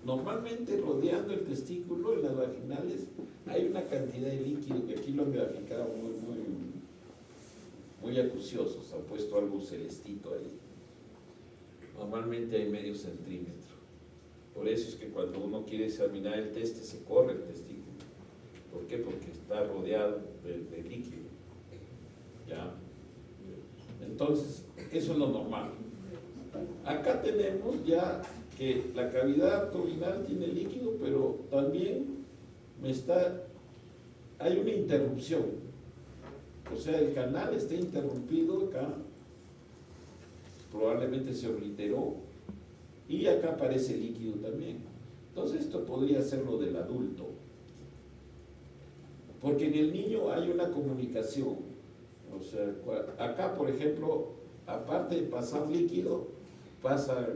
Normalmente rodeando el testículo en las vaginales hay una cantidad de líquido que aquí lo han graficado muy acuciosos, han puesto algo celestito ahí. Normalmente hay medio centímetro. Por eso es que cuando uno quiere examinar el teste se corre el testículo. ¿Por qué? Porque está rodeado de líquido. ¿Ya? Entonces, eso es lo normal. Acá tenemos ya que la cavidad abdominal tiene líquido, pero también hay una interrupción. O sea, el canal está interrumpido acá, probablemente se obliteró, y acá aparece líquido también. Entonces esto podría ser lo del adulto. Porque en el niño hay una comunicación. O sea, acá, por ejemplo, aparte de pasar líquido, pasa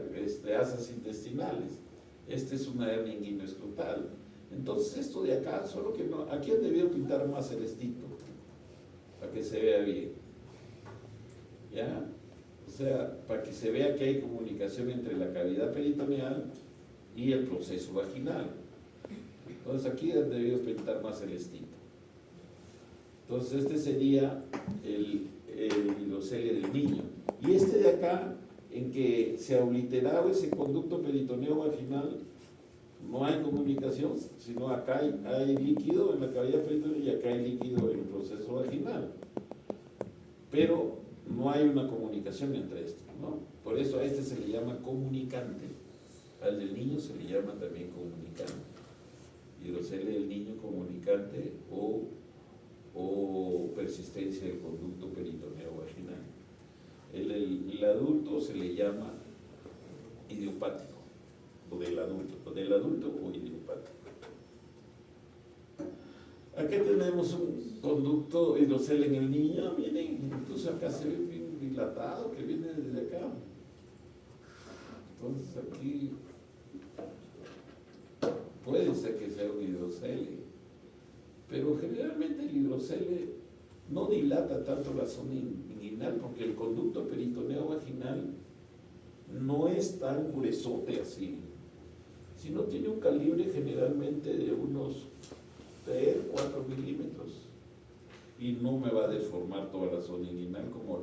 asas intestinales. Este es una hernia inguinoescrotal. Entonces esto de acá, solo que no, aquí han debido pintar más celestito, para que se vea bien. ¿Ya? O sea, para que se vea que hay comunicación entre la cavidad peritoneal y el proceso vaginal. Entonces aquí han debido pintar más celestito. Entonces este sería el hidrocelia del niño. Y este de acá, en que se ha obliterado ese conducto peritoneo vaginal, no hay comunicación, sino acá hay líquido en la cavidad peritoneal y acá hay líquido en el proceso vaginal. Pero no hay una comunicación entre estos, ¿no? Por eso a este se le llama comunicante. Al del niño se le llama también comunicante. Hidrocelia del niño comunicante o persistencia del conducto peritoneo vaginal. El adulto se le llama idiopático, o del adulto o idiopático. Aquí tenemos un conducto hidrocele en el niño, miren, incluso acá se ve bien dilatado que viene desde acá. Entonces aquí puede ser que sea un hidrocele, pero generalmente el hidrocele no dilata tanto la zona inguinal porque el conducto peritoneo vaginal no es tan gruesote así, sino tiene un calibre generalmente de unos 3, 4 milímetros y no me va a deformar toda la zona inguinal como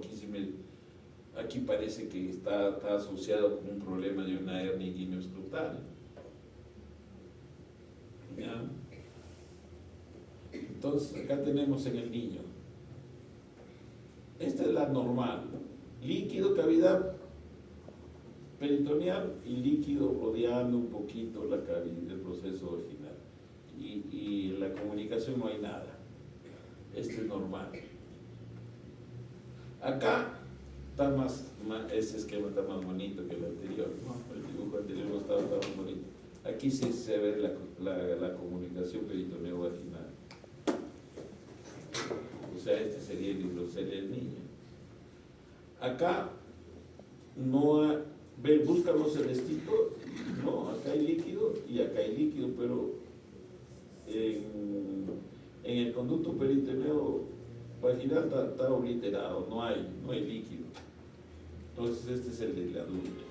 aquí parece que está asociado con un problema de una hernia inguineo-escrotal. ¿Ya? Entonces acá tenemos en el niño, esta es la normal, líquido, cavidad peritoneal y líquido rodeando un poquito la cavidad del proceso vaginal y en la comunicación no hay nada. Este es normal. Acá está ese esquema está más bonito que el anterior, ¿no? El dibujo anterior no estaba tan bonito. Aquí sí se ve la comunicación peritoneo vaginal. O sea, este sería el hidrocele del niño. Acá no buscan los celestitos, no, acá hay líquido y acá hay líquido, pero en el conducto peritoneo vaginal está obliterado, no hay líquido. Entonces este es el del adulto.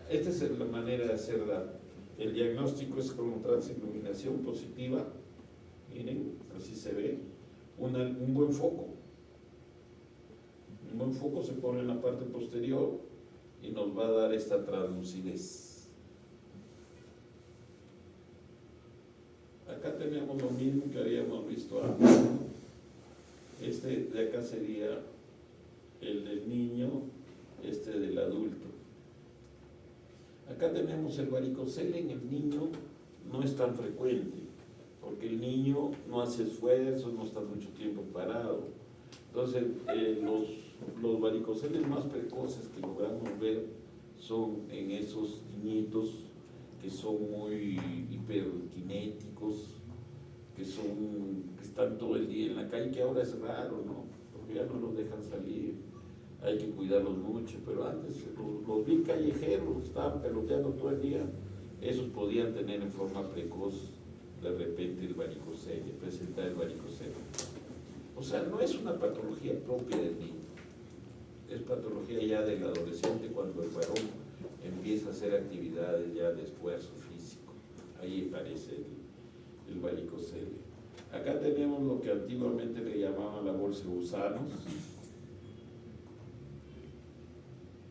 Esta es la manera de hacer el diagnóstico, es con transiluminación positiva. Miren, así se ve, un buen foco. Un buen foco se pone en la parte posterior y nos va a dar esta translucidez. Acá tenemos lo mismo que habíamos visto antes. Este de acá sería el del niño, este del adulto. Acá tenemos el varicocele en el niño, no es tan frecuente, porque el niño no hace esfuerzos, no está mucho tiempo parado. Entonces, los varicoceles más precoces que logramos ver son en esos niñitos que son muy hiperkinéticos, que están todo el día en la calle, que ahora es raro, ¿no? Porque ya no los dejan salir, hay que cuidarlos mucho, pero antes los vi callejeros, que estaban peloteando todo el día, esos podían tener en forma precoz de repente el varicocele, presentar el varicocele. O sea, no es una patología propia del niño, es patología ya del adolescente cuando el varón empieza a hacer actividades ya de esfuerzo físico. Ahí aparece el varicocele. Acá tenemos lo que antiguamente le llamaban la bolsa de gusanos.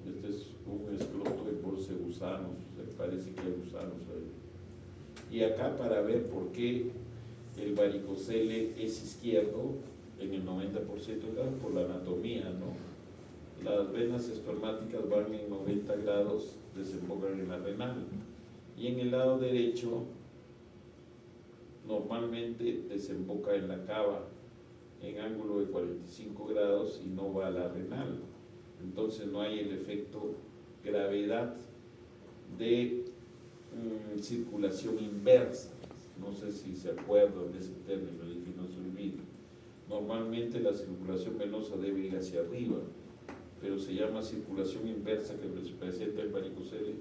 Este es un escroto de bolsa de gusanos, parece que hay gusanos ahí. Y acá para ver por qué el varicocele es izquierdo en el 90% de casos por la anatomía, ¿no? Las venas espermáticas van en 90 grados, desembocan en la renal. Y en el lado derecho, normalmente desemboca en la cava, en ángulo de 45 grados y no va a la renal. Entonces no hay el efecto gravedad de circulación inversa. No sé si se acuerdan de ese término, y que no se olvide. Normalmente la circulación venosa debe ir hacia arriba, pero se llama circulación inversa, que presenta el varicocele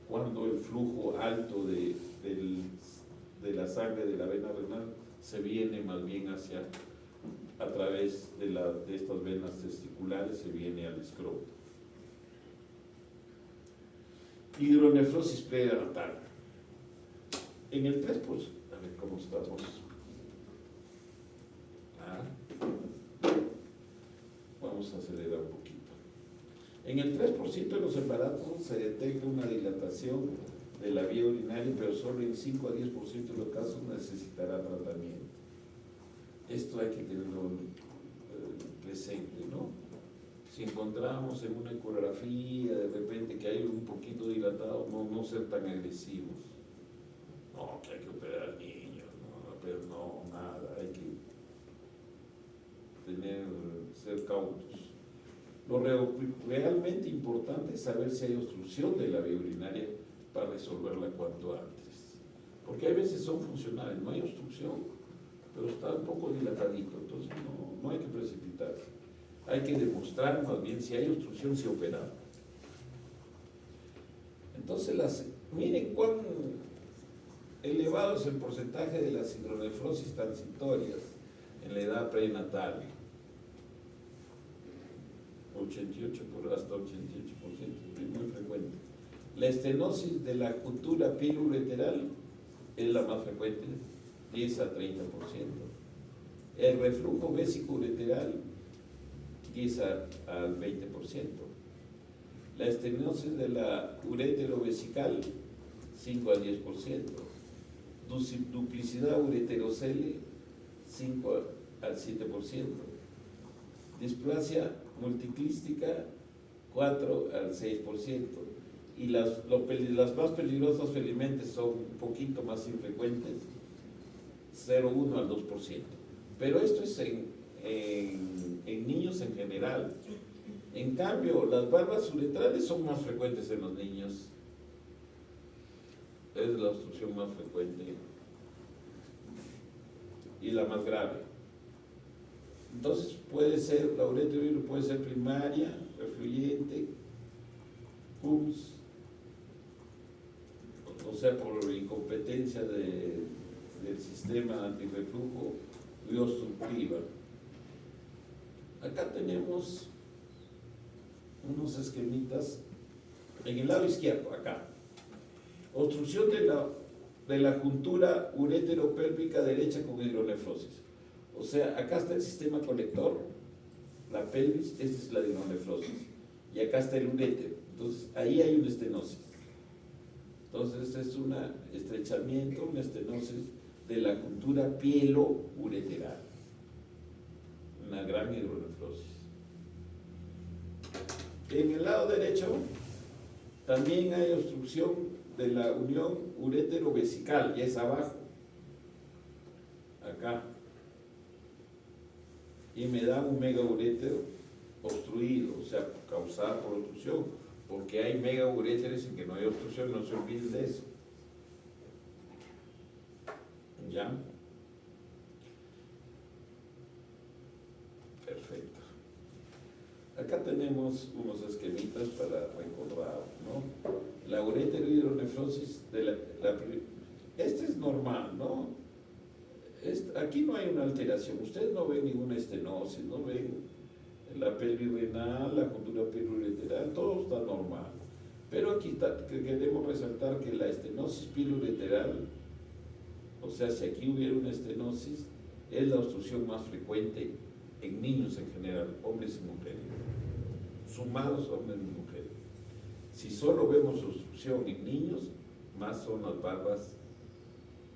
cuando el flujo alto de la sangre de la vena renal se viene más bien a través de estas venas testiculares, se viene al escroto. Hidronefrosis prenatal. En el 3%, a ver cómo estamos. Vamos a acelerar un poquito. En el 3% de los embarazos se detecta una dilatación de la vía urinaria, pero solo en 5 a 10% de los casos necesitará tratamiento. Esto hay que tenerlo presente, ¿no? Si encontramos en una ecografía de repente que hay un poquito dilatado, no ser tan agresivos. No, que hay que operar al niño, no, pero no, nada, hay que ser cautos. Lo realmente importante es saber si hay obstrucción de la vía urinaria para resolverla cuanto antes. Porque hay veces son funcionales, no hay obstrucción, pero está un poco dilatadito, entonces no hay que precipitarse. Hay que demostrar más bien si hay obstrucción, si operar. Entonces, miren cuán elevado es el porcentaje de las hidronefrosis transitorias en la edad prenatal. 88 hasta 88%, es muy frecuente. La estenosis de la juntura piloureteral es la más frecuente, 10 a 30%. El reflujo vésico-ureteral, 10 al 20%. La estenosis de la uretero-vesical, 5 al 10%. Duplicidad ureterocele, 5 al 7%. Displasia multiclística, 4 al 6%. Y las más peligrosas felizmente son un poquito más infrecuentes, 0,1 al 2%. Pero esto es en niños en general. En cambio, las valvas uretrales son más frecuentes en los niños. Es la obstrucción más frecuente y la más grave. Entonces puede ser, la ureterovirus puede ser primaria, refluyente, CUMS, o sea, por incompetencia del sistema antirreflujo y obstructiva. Acá tenemos unos esquemitas en el lado izquierdo, acá. Obstrucción de la juntura ureteropélvica derecha con hidronefrosis. O sea, acá está el sistema colector, la pelvis, esta es la hidronefrosis. Y acá está el urétero. Entonces, ahí hay una estenosis. Entonces, es un estrechamiento, una estenosis de la juntura pielo-ureteral. Una gran hidronefrosis. En el lado derecho también hay obstrucción de la unión uretero-vesical, y es abajo, acá. Y me da un megaurétero obstruido, o sea, causada por obstrucción, porque hay megauréteres en que no hay obstrucción, no se olviden de eso. ¿Ya? Perfecto. Acá tenemos unos esquemitas para recordar, ¿no? La ureterohidronefrosis este es normal, ¿no? Aquí no hay una alteración, ustedes no ven ninguna estenosis, no ven la pelvis renal, la juntura piloureteral, todo está normal. Pero aquí queremos resaltar que la estenosis piloureteral, o sea, si aquí hubiera una estenosis, es la obstrucción más frecuente en niños en general, hombres y mujeres, sumados hombres y mujeres. Si solo vemos obstrucción en niños, más son las valvas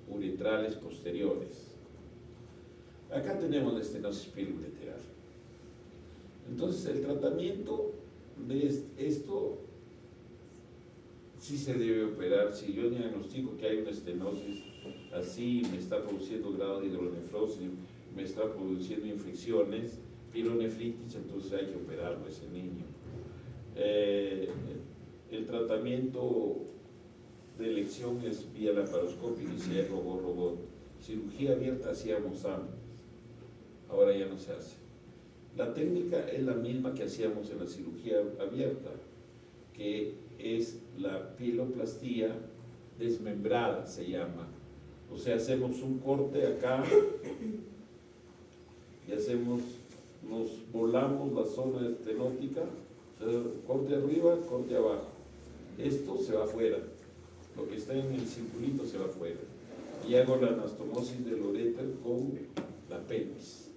uretrales posteriores. Acá tenemos la estenosis piloureteral. Entonces, el tratamiento de esto sí se debe operar. Si yo diagnostico que hay una estenosis así, me está produciendo grado de hidronefrosis, me está produciendo infecciones, pielonefritis, entonces hay que operarlo a ese niño. El tratamiento de elección es vía laparoscópica y si hay robot. Cirugía abierta hacíamos antes, ahora ya no se hace. La técnica es la misma que hacíamos en la cirugía abierta, que es la pieloplastía desmembrada, se llama. O sea, hacemos un corte acá y nos volamos la zona estenótica, o sea, corte arriba, corte abajo. Esto se va afuera, lo que está en el circulito se va afuera. Y hago la anastomosis del uréter con la pelvis.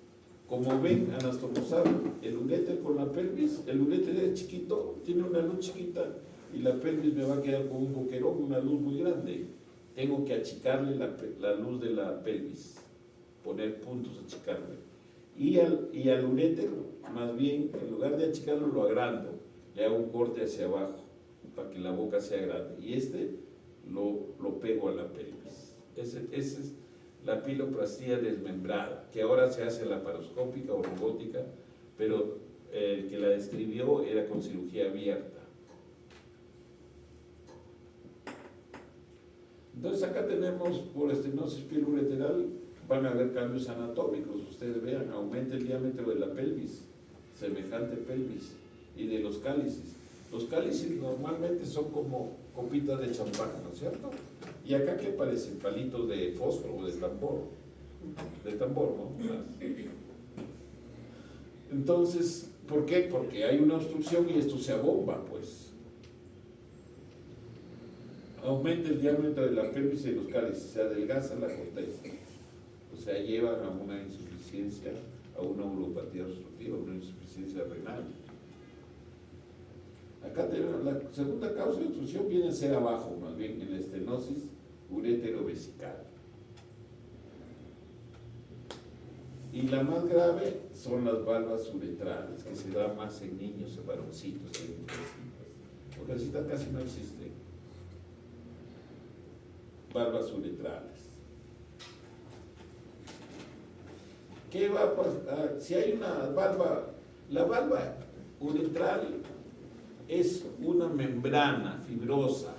Como ven, anastomosar el uréter con la pelvis, el uréter es chiquito, tiene una luz chiquita y la pelvis me va a quedar con un boquerón, una luz muy grande. Tengo que achicarle la luz de la pelvis, poner puntos, achicarle. Y al uréter, más bien, en lugar de achicarlo, lo agrando, le hago un corte hacia abajo para que la boca sea grande. Y lo pego a la pelvis. Esa es la piloplastía desmembrada, que ahora se hace laparoscópica o robótica, pero el que la describió era con cirugía abierta. Entonces acá tenemos por estenosis piloureteral van a haber cambios anatómicos. Ustedes vean, aumenta el diámetro de la pelvis, semejante pelvis, y de los cálices. Los cálices normalmente son como copitas de champán, ¿no es cierto? Y acá, ¿qué parecen? Palitos de fósforo o de tambor, ¿no? Entonces, ¿por qué? Porque hay una obstrucción y esto se abomba, pues. Aumenta el diámetro de la pelvis y de los cálices, se adelgaza la corteza. O sea, llevan a una insuficiencia, a una uropatía obstructiva, a una insuficiencia renal. Acá tenemos la segunda causa de obstrucción, viene a ser abajo, más bien, en la estenosis urétero-vesical. Y la más grave son las valvas uretrales, que se da más en niños, en varoncitos, en mujercitas. Mujercitas casi no existen. Valvas uretrales. ¿Qué va a pasar? Si hay una valva, la valva uretral es una membrana fibrosa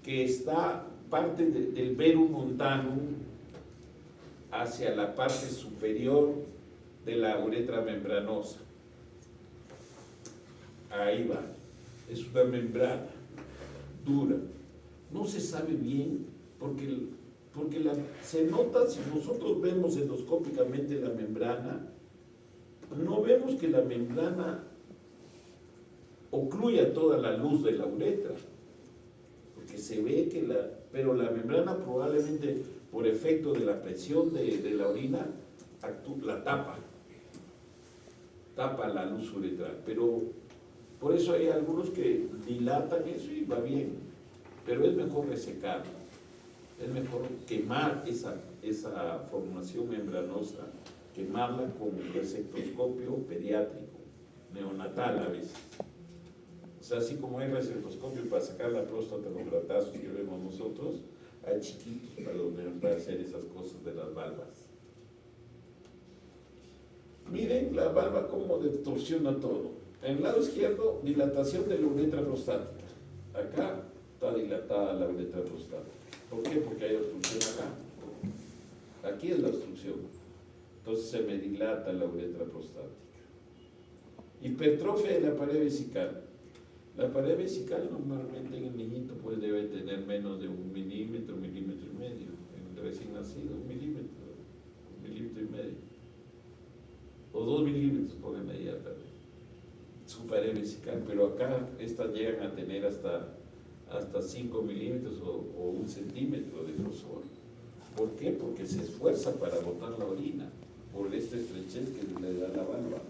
que está parte del verum montanum hacia la parte superior de la uretra membranosa. Ahí va. Es una membrana dura. No se sabe bien porque se nota, si nosotros vemos endoscópicamente la membrana, no vemos que la membrana ocluya toda la luz de la uretra, porque se ve que pero la membrana probablemente por efecto de la presión de la orina la tapa la luz uretral, pero por eso hay algunos que dilatan eso y va bien, pero es mejor resecarla, es mejor quemar esa formación membranosa, quemarla con resectoscopio pediátrico, neonatal a veces. O sea, así como hay resectoscopio para sacar la próstata, los ratazos que vemos nosotros, hay chiquitos para hacer esas cosas de las valvas. Miren la valva cómo distorsiona todo. En el lado izquierdo, dilatación de la uretra prostática. Acá está dilatada la uretra prostática. ¿Por qué? Porque hay obstrucción acá. Aquí es la obstrucción. Entonces se me dilata la uretra prostática. Hipertrofia de la pared vesical. La pared vesical normalmente en el niñito pues debe tener menos de 1 milímetro, 1,5 milímetros. En el recién nacido, 1 milímetro, 1,5 milímetros. O 2 milímetros, pongan ahí a su pared vesical, pero acá estas llegan a tener hasta 5 milímetros o 1 centímetro de grosor. ¿Por qué? Porque se esfuerza para botar la orina por esta estrechez que le da la valva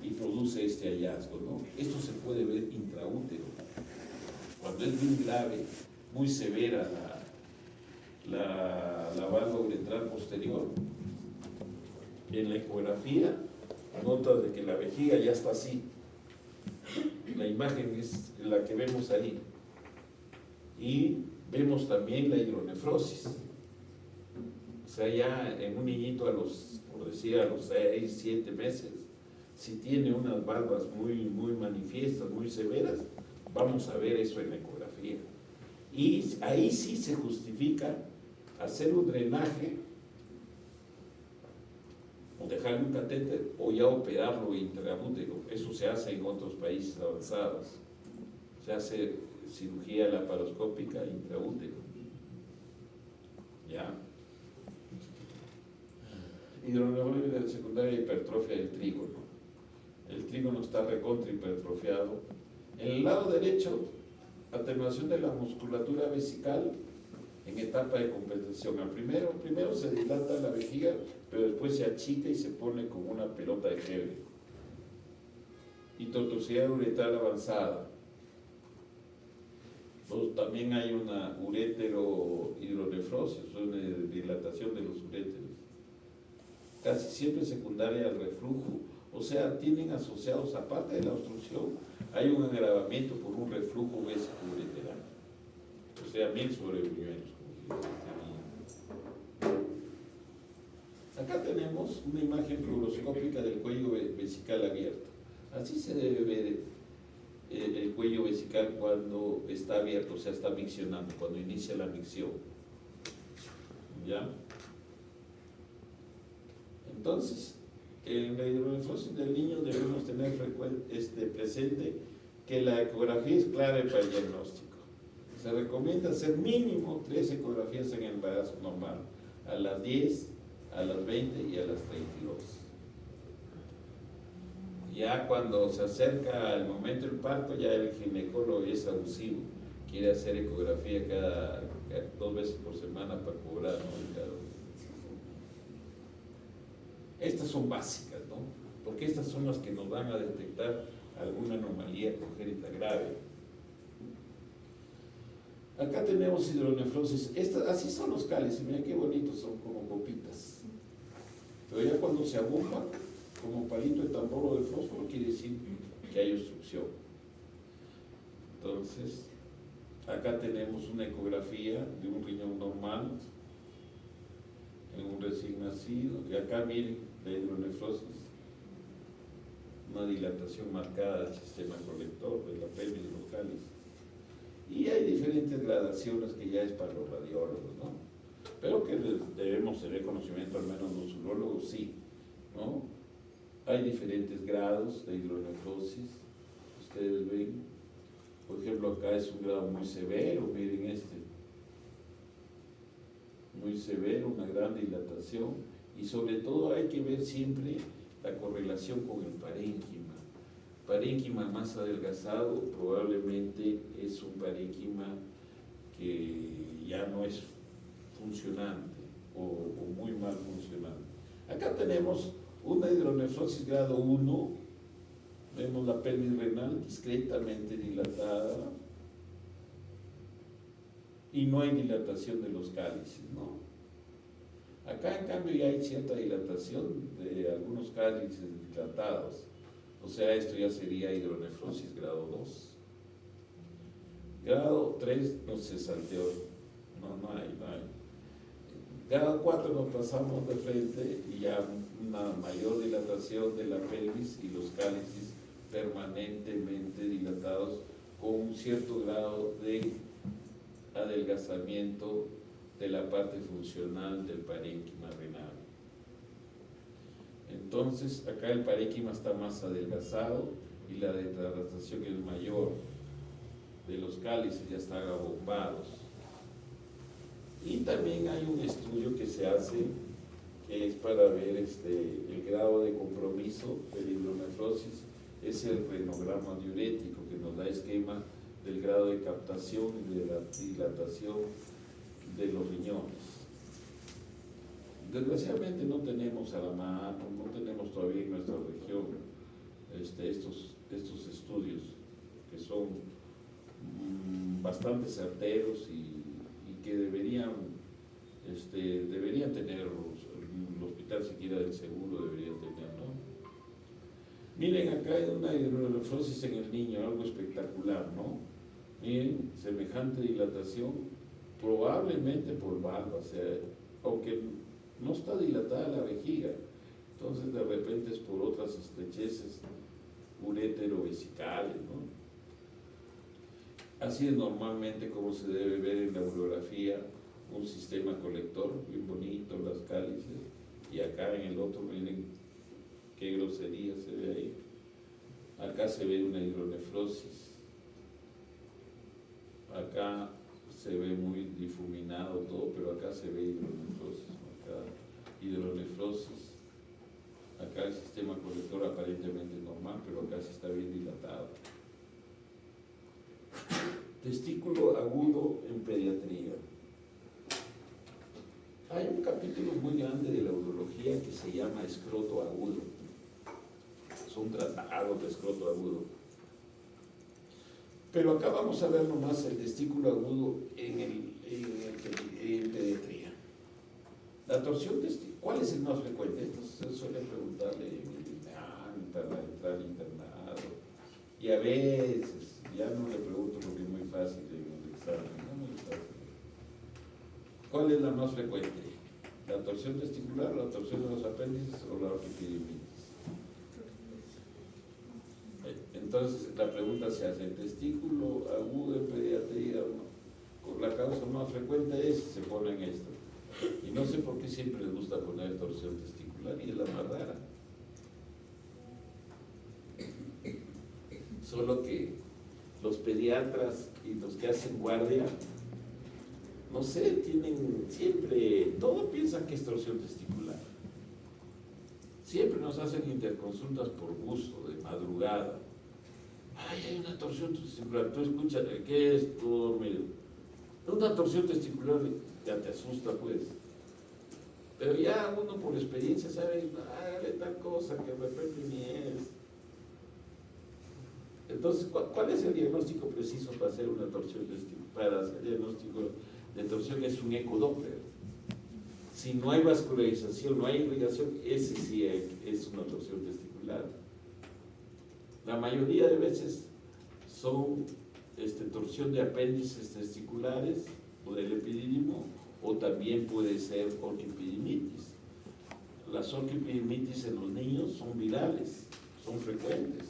y produce este hallazgo, ¿no? Esto se puede ver intraútero. Cuando es muy grave, muy severa la valva uretral posterior, en la ecografía notas de que la vejiga ya está así. La imagen es la que vemos ahí. Y vemos también la hidronefrosis. O sea, ya en un niñito por decir, a los 6, 7 meses, si tiene unas valvas muy manifiestas, muy severas, vamos a ver eso en la ecografía. Y ahí sí se justifica hacer un drenaje, o dejarle un catéter, o ya operarlo intraútero. Eso se hace en otros países avanzados. Se hace cirugía laparoscópica intraútero. ¿Ya? Hidronefrosis secundaria, hipertrofia del trígono. El trígono está recontra hipertrofiado. En el lado derecho, atenuación de la musculatura vesical en etapa de compensación. Primero se dilata la vejiga, pero después se achica y se pone como una pelota de Hebel. Y tortuosidad uretral avanzada. También hay una urétero-hidronefrosis, una dilatación de los uréteros. Casi siempre secundaria al reflujo. O sea, tienen asociados, aparte de la obstrucción, hay un agravamiento por un reflujo vésico-ureteral. O sea, 1000 sobre buñuelos. Acá tenemos una imagen fluoroscópica del cuello vesical abierto. Así se debe ver el cuello vesical cuando está abierto, o sea, está miccionando, cuando inicia la micción. ¿Ya? Entonces, en la hidronefrosis del niño debemos tener presente que la ecografía es clave para el diagnóstico. Se recomienda hacer mínimo 3 ecografías en el embarazo normal, a las 10, a las 20 y a las 32. Ya cuando se acerca el momento del parto, ya el ginecólogo es abusivo, quiere hacer ecografía cada 2 veces por semana para cobrar, ¿no? Estas son básicas, ¿no? Porque estas son las que nos van a detectar alguna anomalía congénita grave. Acá tenemos hidronefrosis. Así son los cálices, mira qué bonitos, son como copitas. Pero ya cuando se agumpan, como palito de tambor o de fósforo, quiere decir que hay obstrucción. Entonces, acá tenemos una ecografía de un riñón normal en un recién nacido, y acá miren la hidronefrosis, una dilatación marcada del sistema colector de la pelvis y los cálices. Y hay diferentes gradaciones que ya es para los radiólogos, ¿no? Pero que debemos tener conocimiento, al menos los urólogos, sí, ¿no? Hay diferentes grados de hidronefrosis, ustedes ven, por ejemplo, acá es un grado muy severo, miren muy severo, una gran dilatación, y sobre todo hay que ver siempre la correlación con el parénquima. Parénquima más adelgazado probablemente es un parénquima que ya no es funcionante o muy mal funcionante. Acá tenemos una hidronefrosis grado 1, vemos la pelvis renal discretamente dilatada y no hay dilatación de los cálices, ¿no? Acá en cambio ya hay cierta dilatación de algunos cálices dilatados, o sea, esto ya sería hidronefrosis grado 2. Grado 3 no se salteó, no hay. Grado 4 nos pasamos de frente y ya una mayor dilatación de la pelvis y los cálices permanentemente dilatados con un cierto grado de adelgazamiento de la parte funcional del parénquima renal. Entonces, acá el parénquima está más adelgazado y la dilatación es mayor. De los cálices ya están abombados. Y también hay un estudio que se hace que es para ver el grado de compromiso de la hidronefrosis, es el renograma diurético que nos da esquema del grado de captación y de la dilatación de los riñones. Desgraciadamente no tenemos a la mano, no tenemos todavía en nuestra región estos estudios que son bastante certeros y que deberían tener el hospital siquiera del seguro debería tener, ¿no? Miren, acá hay una hidronefrosis en el niño, algo espectacular, ¿no? Miren, semejante dilatación, probablemente por valva, o sea, aunque no está dilatada la vejiga, entonces de repente es por otras estrecheces urétero-vesicales, ¿no? Así es normalmente como se debe ver en la urografía un sistema colector, bien bonito, las cálices, y acá en el otro, miren qué grosería se ve ahí. Acá se ve una hidronefrosis, acá se ve muy difuminado todo, pero acá se ve hidronefrosis, acá el sistema colector aparentemente normal, pero acá sí está bien dilatado. Testículo agudo en pediatría. Hay un capítulo muy grande de la urología que se llama escroto agudo. Son tratados de escroto agudo. Pero acá vamos a ver nomás el testículo agudo en pediatría. La torsión testicular, ¿cuál es el más frecuente? Esto se suele preguntarle para entrar internado. Y a veces, ya no le pregunto porque es muy fácil en el examen, no muy fácil. ¿Cuál es la más frecuente? ¿La torsión testicular, la torsión de los apéndices o la orquiepididimitis? Entonces la pregunta se hace, ¿el testículo agudo en pediatría o no? La causa más frecuente es, se pone en esto, Y no sé por qué siempre les gusta poner torsión testicular y es la más rara. Solo que los pediatras y los que hacen guardia, no sé, tienen siempre, todo piensan que es torsión testicular. Siempre nos hacen interconsultas por gusto, de madrugada. Ay, hay una torsión testicular. Tú escuchas, ¿qué es? Tú dormido. Una torsión testicular ya te asusta, pues. Pero ya uno por experiencia sabe, hágale tal cosa que de repente ni es. Entonces, ¿cuál es el diagnóstico preciso para hacer una torsión testicular? Para hacer diagnóstico de torsión es un ecodoppler. Si no hay vascularización, no hay irrigación, ese sí es una torsión testicular. La mayoría de veces son torsión de apéndices testiculares o del epidídimo, o también puede ser orquiepididimitis. Las orquiepididimitis en los niños son virales, son frecuentes.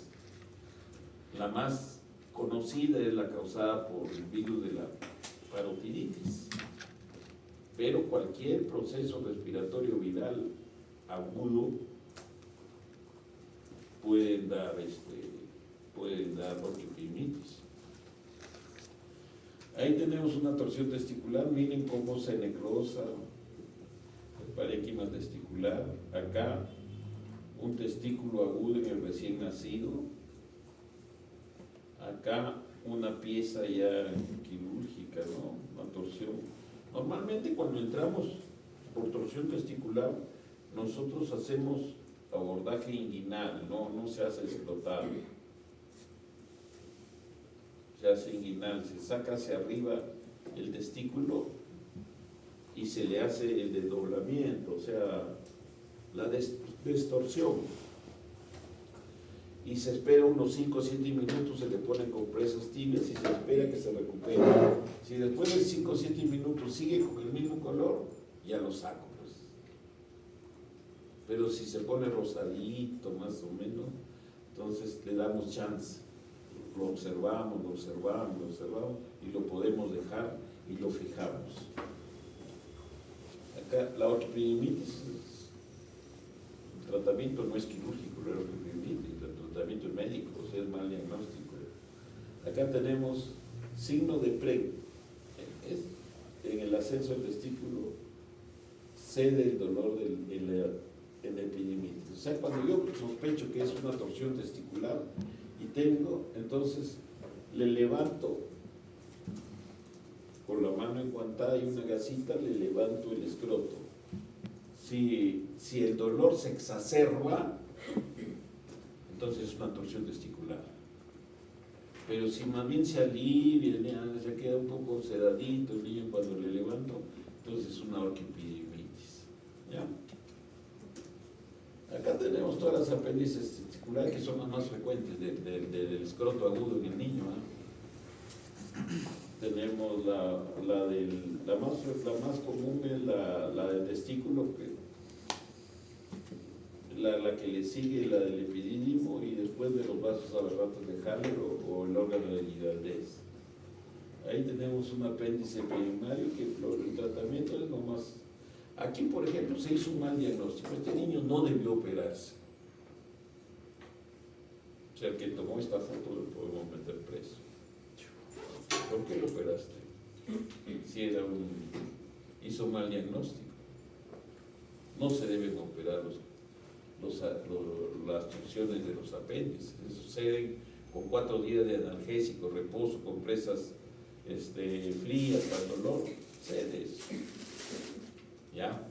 La más conocida es la causada por el virus de la parotiditis, pero cualquier proceso respiratorio viral agudo pueden dar orquiepididimitis. Ahí tenemos una torsión testicular, miren cómo se necrosa el parénquima testicular. Acá un testículo agudo en el recién nacido. Acá una pieza ya quirúrgica, ¿no? Una torsión. Normalmente cuando entramos por torsión testicular, nosotros hacemos abordaje inguinal, no se hace escrotal. Se hace inguinal, se saca hacia arriba el testículo y se le hace el desdoblamiento, o sea, la distorsión. Y se espera unos 5 o 7 minutos, se le ponen compresas tibias y se espera que se recupere. Si después de 5 o 7 minutos sigue con el mismo color, ya lo saco, pues. Pero si se pone rosadito, más o menos, entonces le damos chance. Lo observamos y lo podemos dejar y lo fijamos. Acá la orquiepididimitis, el tratamiento no es quirúrgico, la orquiepididimitis, el tratamiento es médico, o sea, es mal diagnóstico. Acá tenemos signo de Preg, en el ascenso del testículo cede el dolor en la epididimitis. O sea, cuando yo sospecho que es una torsión testicular y tengo, entonces le levanto con la mano enguantada y una gasita, le levanto el escroto. Si el dolor se exacerba, entonces es una torsión testicular. Pero si más bien se alivia, se queda un poco sedadito el niño cuando le levanto, entonces es una orquiepididimitis. ¿Ya? Acá tenemos todas las apéndices testiculares que son las más frecuentes del escroto agudo en el niño. Tenemos la más común es la del testículo, la que le sigue la del epidídimo y después de los vasos aberrantes de Haller o el órgano de Giraldez. Ahí tenemos un apéndice primario que el tratamiento es nomás. Aquí, por ejemplo, se hizo un mal diagnóstico. Este niño no debió operarse. O sea, el que tomó esta foto lo podemos meter preso. ¿Por qué lo operaste? Si hizo mal diagnóstico. No se deben operar las torsiones de los apéndices. Suceden con 4 días de analgésico, reposo, compresas frías para el dolor. Cede eso. Ya,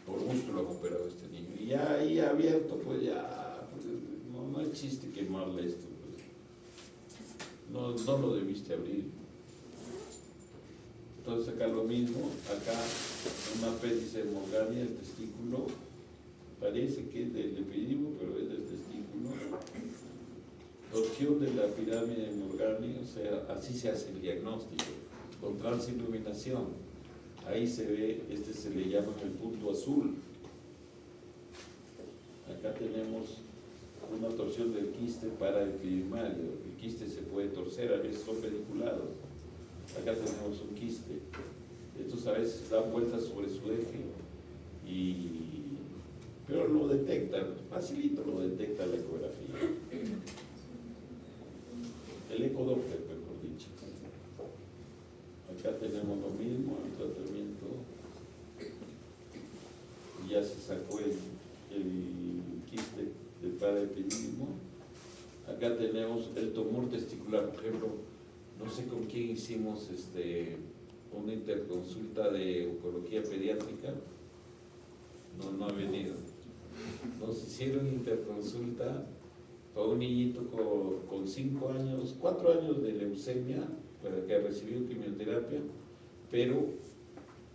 por gusto lo ha operado este niño. Y ya ahí abierto, pues ya, pues, no existe quemarle esto. Pues. No lo debiste abrir. Entonces acá lo mismo, acá un apéndice de Morgani, el testículo, parece que es del epidídimo, pero es del testículo. Torsión de la pirámide de Morgani, o sea, así se hace el diagnóstico, con transiluminación. Ahí se ve, se le llama el punto azul. Acá tenemos una torsión del quiste paraepidimario. El quiste se puede torcer, a veces son pediculados. Acá tenemos un quiste. Estos a veces dan vueltas sobre su eje, pero lo detecta, facilito lo detecta la ecografía. El ecodoppler, mejor dicho. Acá tenemos lo mismo, el tratamiento. Ya se sacó el quiste del paraepidismo. Acá tenemos el tumor testicular, por ejemplo, no sé con quién hicimos una interconsulta de oncología pediátrica, no ha venido. Nos hicieron interconsulta para un niñito con 5 años, 4 años de leucemia, que ha recibido quimioterapia, pero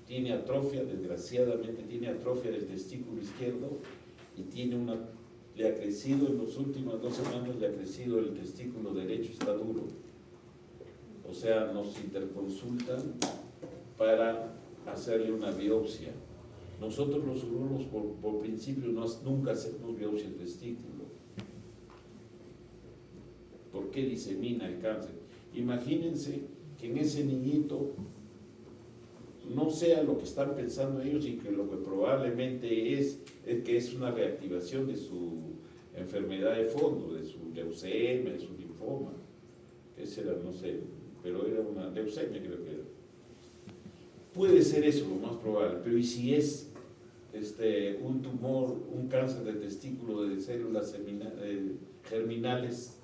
tiene atrofia, desgraciadamente tiene atrofia del testículo izquierdo y le ha crecido en las últimas 2 semanas, le ha crecido el testículo derecho y está duro. O sea, nos interconsultan para hacerle una biopsia. Nosotros los urólogos por principio nunca hacemos biopsia de testículo. ¿Por qué disemina el cáncer? Imagínense que en ese niñito no sea lo que están pensando ellos y que lo que probablemente es que es una reactivación de su enfermedad de fondo, de su leucemia, de su linfoma. Ese era, no sé, pero era una leucemia, creo que era. Puede ser eso lo más probable, pero ¿y si es un tumor, un cáncer de testículo de células germinales?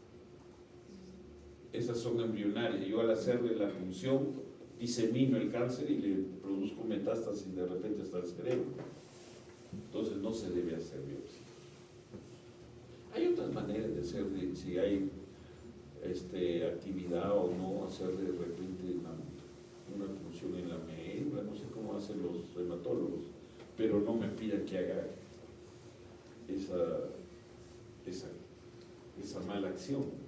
Esas son embrionarias. Yo al hacerle la punción disemino el cáncer y le produzco metástasis de repente hasta el cerebro. Entonces no se debe hacer biopsia. Hay otras maneras de hacer, si hay actividad o no, hacer de repente una punción en la médula, no sé cómo hacen los reumatólogos, pero no me pidan que haga esa mala acción.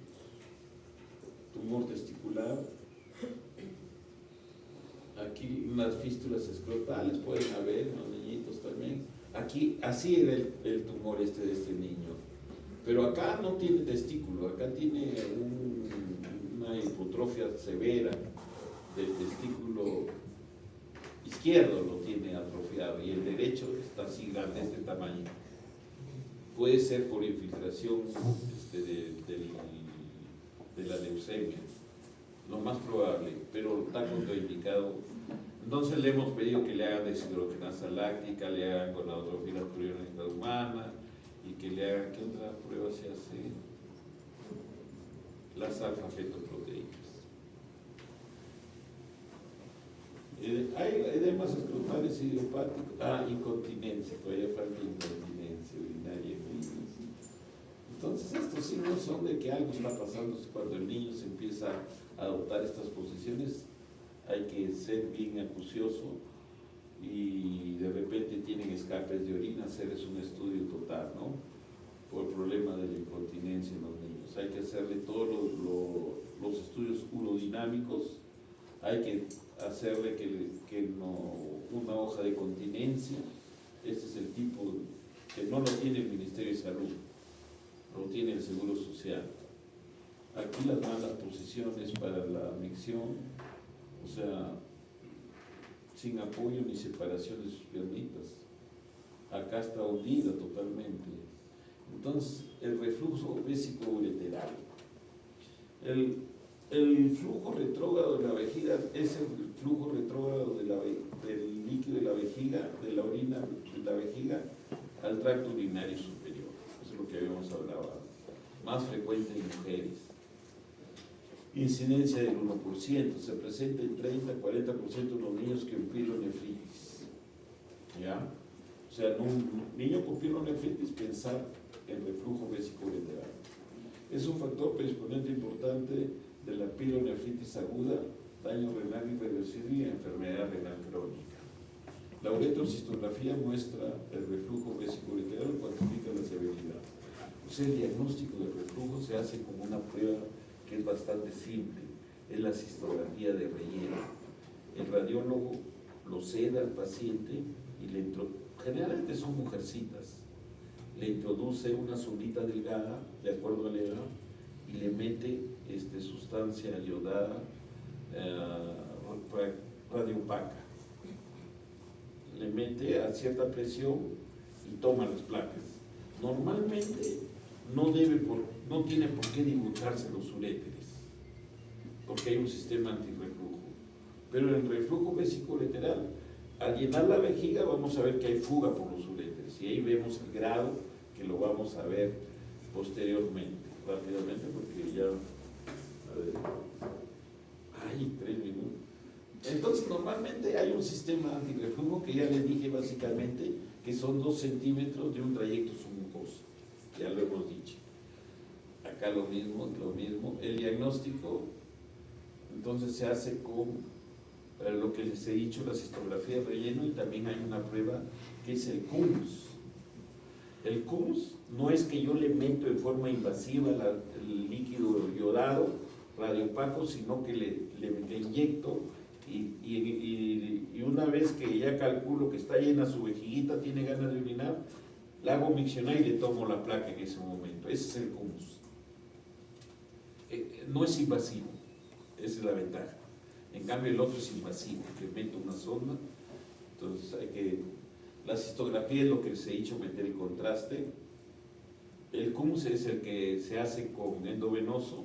Tumor testicular, aquí unas fístulas escrotales pueden haber, los niñitos también. Aquí, así era el tumor de este niño, pero acá no tiene testículo, acá tiene una hipotrofia severa del testículo izquierdo, lo tiene atrofiado, y el derecho está así grande, de este tamaño. Puede ser por infiltración de la leucemia, lo más probable, pero está contraindicado. Entonces le hemos pedido que le hagan deshidrogenasa láctica, le hagan gonadotrofina coriónica humana y que le hagan, ¿qué otra prueba se hace? Las alfa-fetoproteínas. Hay edemas escrotales idiopáticos. Incontinencia, todavía falta incontinencia urinaria en niños. Entonces estos signos son de que algo está pasando. Cuando el niño se empieza a adoptar estas posiciones, hay que ser bien acucioso y de repente tienen escapes de orina, hacerles un estudio total, ¿no? Por el problema de la incontinencia en los niños. Hay que hacerle todos los estudios urodinámicos, hay que hacerle una hoja de continencia. Este es el tipo que no lo tiene el Ministerio de Salud, lo tiene el Seguro Social. Aquí las malas posiciones para la micción, o sea, sin apoyo ni separación de sus piernitas. Acá está hundida totalmente. Entonces, el reflujo vésico-ureteral. El flujo retrógrado de la vejiga es el flujo retrógrado del líquido de la vejiga, de la orina de la vejiga al tracto urinario superior. Eso es lo que habíamos hablado antes. Más frecuente en mujeres. Incidencia del 1%, se presenta en 30-40% de los niños con pielonefritis. ¿Ya? O sea, en un niño con pielonefritis, pensar en reflujo vésico-ureteral. Es un factor predisponente importante de la pielonefritis aguda, daño renal irreversible y enfermedad renal crónica. La uretrocistografía muestra el reflujo vésico-ureteral y cuantifica la severidad. O sea, el diagnóstico del reflujo se hace como una prueba que es bastante simple, es la cistografía de relleno. El radiólogo lo ceda al paciente y generalmente son mujercitas, le introduce una sondita delgada, de acuerdo a la edad, y le mete sustancia iodada radiopaca. le mete a cierta presión y toma las placas. Normalmente no tiene por qué dibujarse los uréteres, porque hay un sistema antirreflujo. Pero en el reflujo vesicolateral, al llenar la vejiga vamos a ver que hay fuga por los uréteres, y ahí vemos el grado, que lo vamos a ver posteriormente, rápidamente, porque ya, a ver, hay 3 minutos. Entonces normalmente hay un sistema antirreflujo que ya les dije básicamente que son 2 centímetros de un trayecto submucoso, ya lo hemos dicho. Acá lo mismo. El diagnóstico entonces se hace con lo que les he dicho, la cistografía de relleno, y también hay una prueba que es el CUMS. El CUMS no es que yo le meto en forma invasiva el líquido iodado radiopaco, sino que le inyecto y una vez que ya calculo que está llena su vejiguita, tiene ganas de orinar, la hago miccionar y le tomo la placa en ese momento. Ese es el CUMS. No es invasivo, esa es la ventaja. En cambio el otro es invasivo, que meto una sonda. Entonces la cistografía es lo que les he dicho, meter el contraste. El CUMS es el que se hace con endovenoso.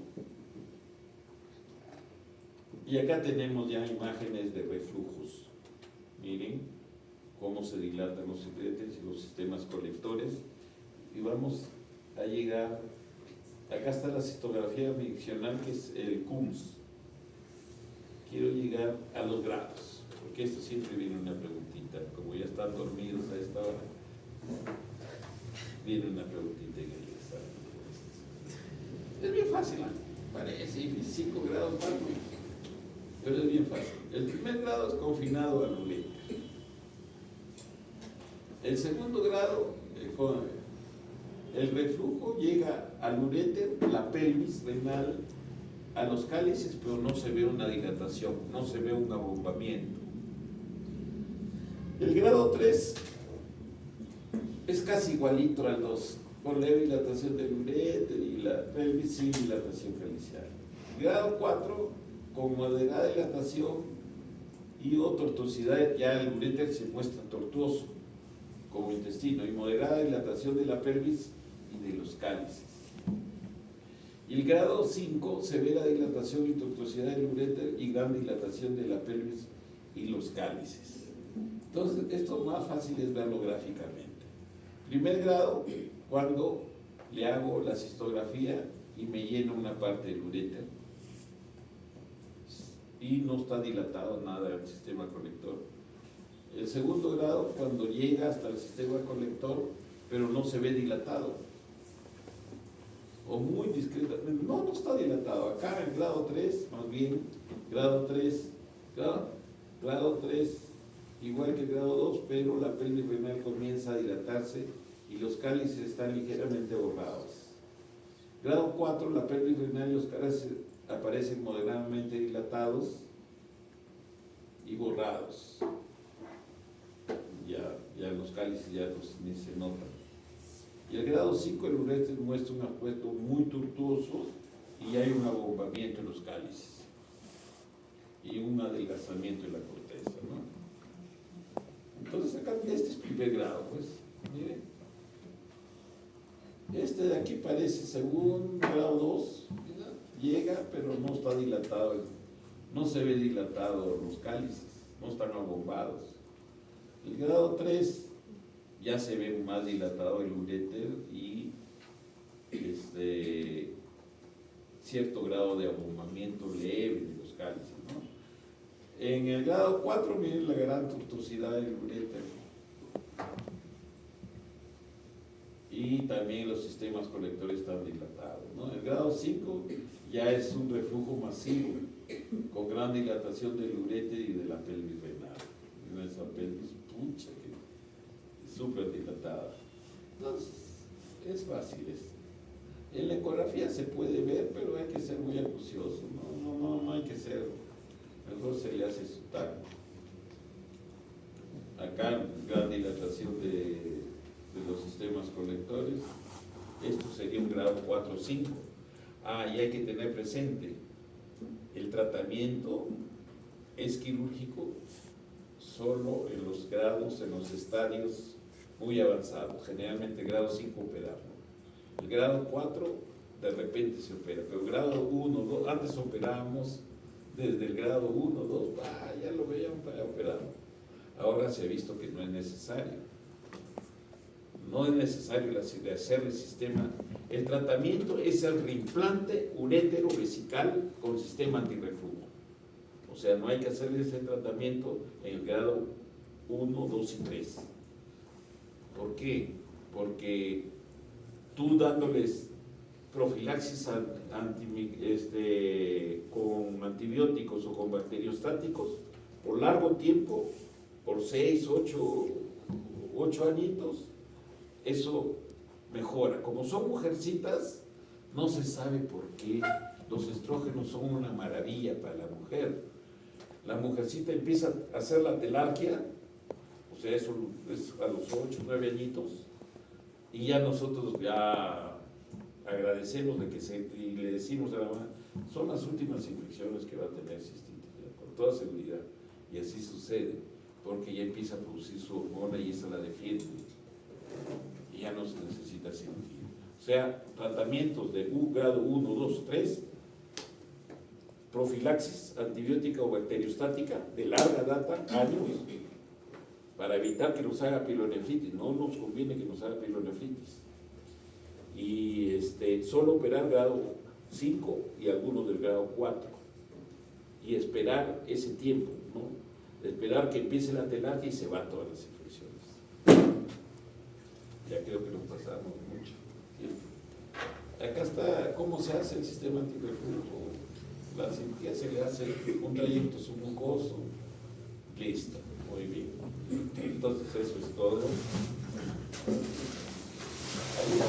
Y acá tenemos ya imágenes de reflujos. Miren cómo se dilatan los uréteres y los sistemas colectores. Y vamos a llegar, acá está la cistografía miccional, que es el CUMS. Quiero llegar a los grados, porque esto siempre viene una preguntita, como ya están dormidos a esta hora, viene una preguntita en el examen. Es bien fácil, ¿no? Parece 5 grados más, pero es bien fácil. El primer grado es confinado al uréter. El segundo grado, el reflujo llega al uréter, la pelvis renal, a los cálices, pero no se ve una dilatación, no se ve un abombamiento. El grado 3 es casi igualito al 2, con leve dilatación del uréter y la pelvis sin dilatación calicial. Grado 4, con moderada dilatación y o tortuosidad, ya el uréter se muestra tortuoso como intestino, y moderada dilatación de la pelvis y de los cálices. Y el grado 5 se ve la dilatación y tortuosidad del uréter y gran dilatación de la pelvis y los cálices. Entonces, esto más fácil es verlo gráficamente. Primer grado, cuando le hago la cistografía y me lleno una parte del uréter y no está dilatado nada el sistema colector. El segundo grado, cuando llega hasta el sistema colector, pero no se ve dilatado, o muy discretamente, no está dilatado. Acá en grado 3, más bien, grado 3, igual que el grado 2, pero la pelvis renal comienza a dilatarse y los cálices están ligeramente borrados. Grado 4, la pelvis renal y los cálices aparecen moderadamente dilatados y borrados. Ya los cálices ya ni se notan. Y el grado 5, el uréter muestra un aspecto muy tortuoso y hay un abombamiento en los cálices y un adelgazamiento en la corteza, ¿no? Entonces acá, este es primer grado, pues, miren. Este de aquí parece segundo, grado 2, ¿verdad? Llega, pero no está dilatado, no se ve dilatado los cálices, no están abombados. El grado 3 ya se ve más dilatado el uréter y cierto grado de abombamiento leve de los cálices, ¿no? En el grado 4, miren la gran tortuosidad del uréter. Y también los sistemas colectores están dilatados, ¿no? El grado 5 ya es un reflujo masivo, con gran dilatación del uréter y de la pelvis renal. En esa pelvis, pucha, que es súper dilatada. Entonces, es fácil esto. En la ecografía se puede ver, pero hay que ser muy acucioso, no hay que ser, mejor se le hace su taco. Acá, gran dilatación de los sistemas colectores. Esto sería un grado 4 o 5. Y hay que tener presente, el tratamiento es quirúrgico solo en los grados, en los estadios muy avanzados, generalmente grado 5 operar, ¿no? El grado 4 de repente se opera, pero grado 1, 2, antes operábamos desde el grado 1, 2, ya lo veían para operar. Ahora se ha visto que no es necesario. No es necesario hacer el sistema. El tratamiento es el reimplante urétero vesical con sistema antirreflujo. O sea, no hay que hacer ese tratamiento en el grado 1, 2 y 3. ¿Por qué? Porque tú dándoles profilaxis con antibióticos o con bacteriostáticos por largo tiempo, por 6, 8 añitos, eso mejora. Como son mujercitas, no se sabe por qué los estrógenos son una maravilla para la mujer. La mujercita empieza a hacer la telarquía, o sea, eso es a los 8, 9 añitos, y ya nosotros ya agradecemos de que y le decimos a la mamá, son las últimas infecciones que va a tener cistitis, con toda seguridad, y así sucede, porque ya empieza a producir su hormona y esa la defiende, y ya no se necesita cirugía. O sea, tratamientos de grado 1, 2, 3, profilaxis antibiótica o bacteriostática de larga data, años, para evitar que nos haga pielonefritis. No nos conviene que nos haga pielonefritis. Y solo operar grado 5 y algunos del grado 4. Y esperar ese tiempo, ¿no? Esperar que empiece la telarquía y se van todas las infecciones. Ya creo que nos pasamos mucho tiempo. Acá está cómo se hace el sistema antirreflujo. La cirugía se le hace un trayecto submucoso. Listo, muy bien. Entonces eso es todo. Ahí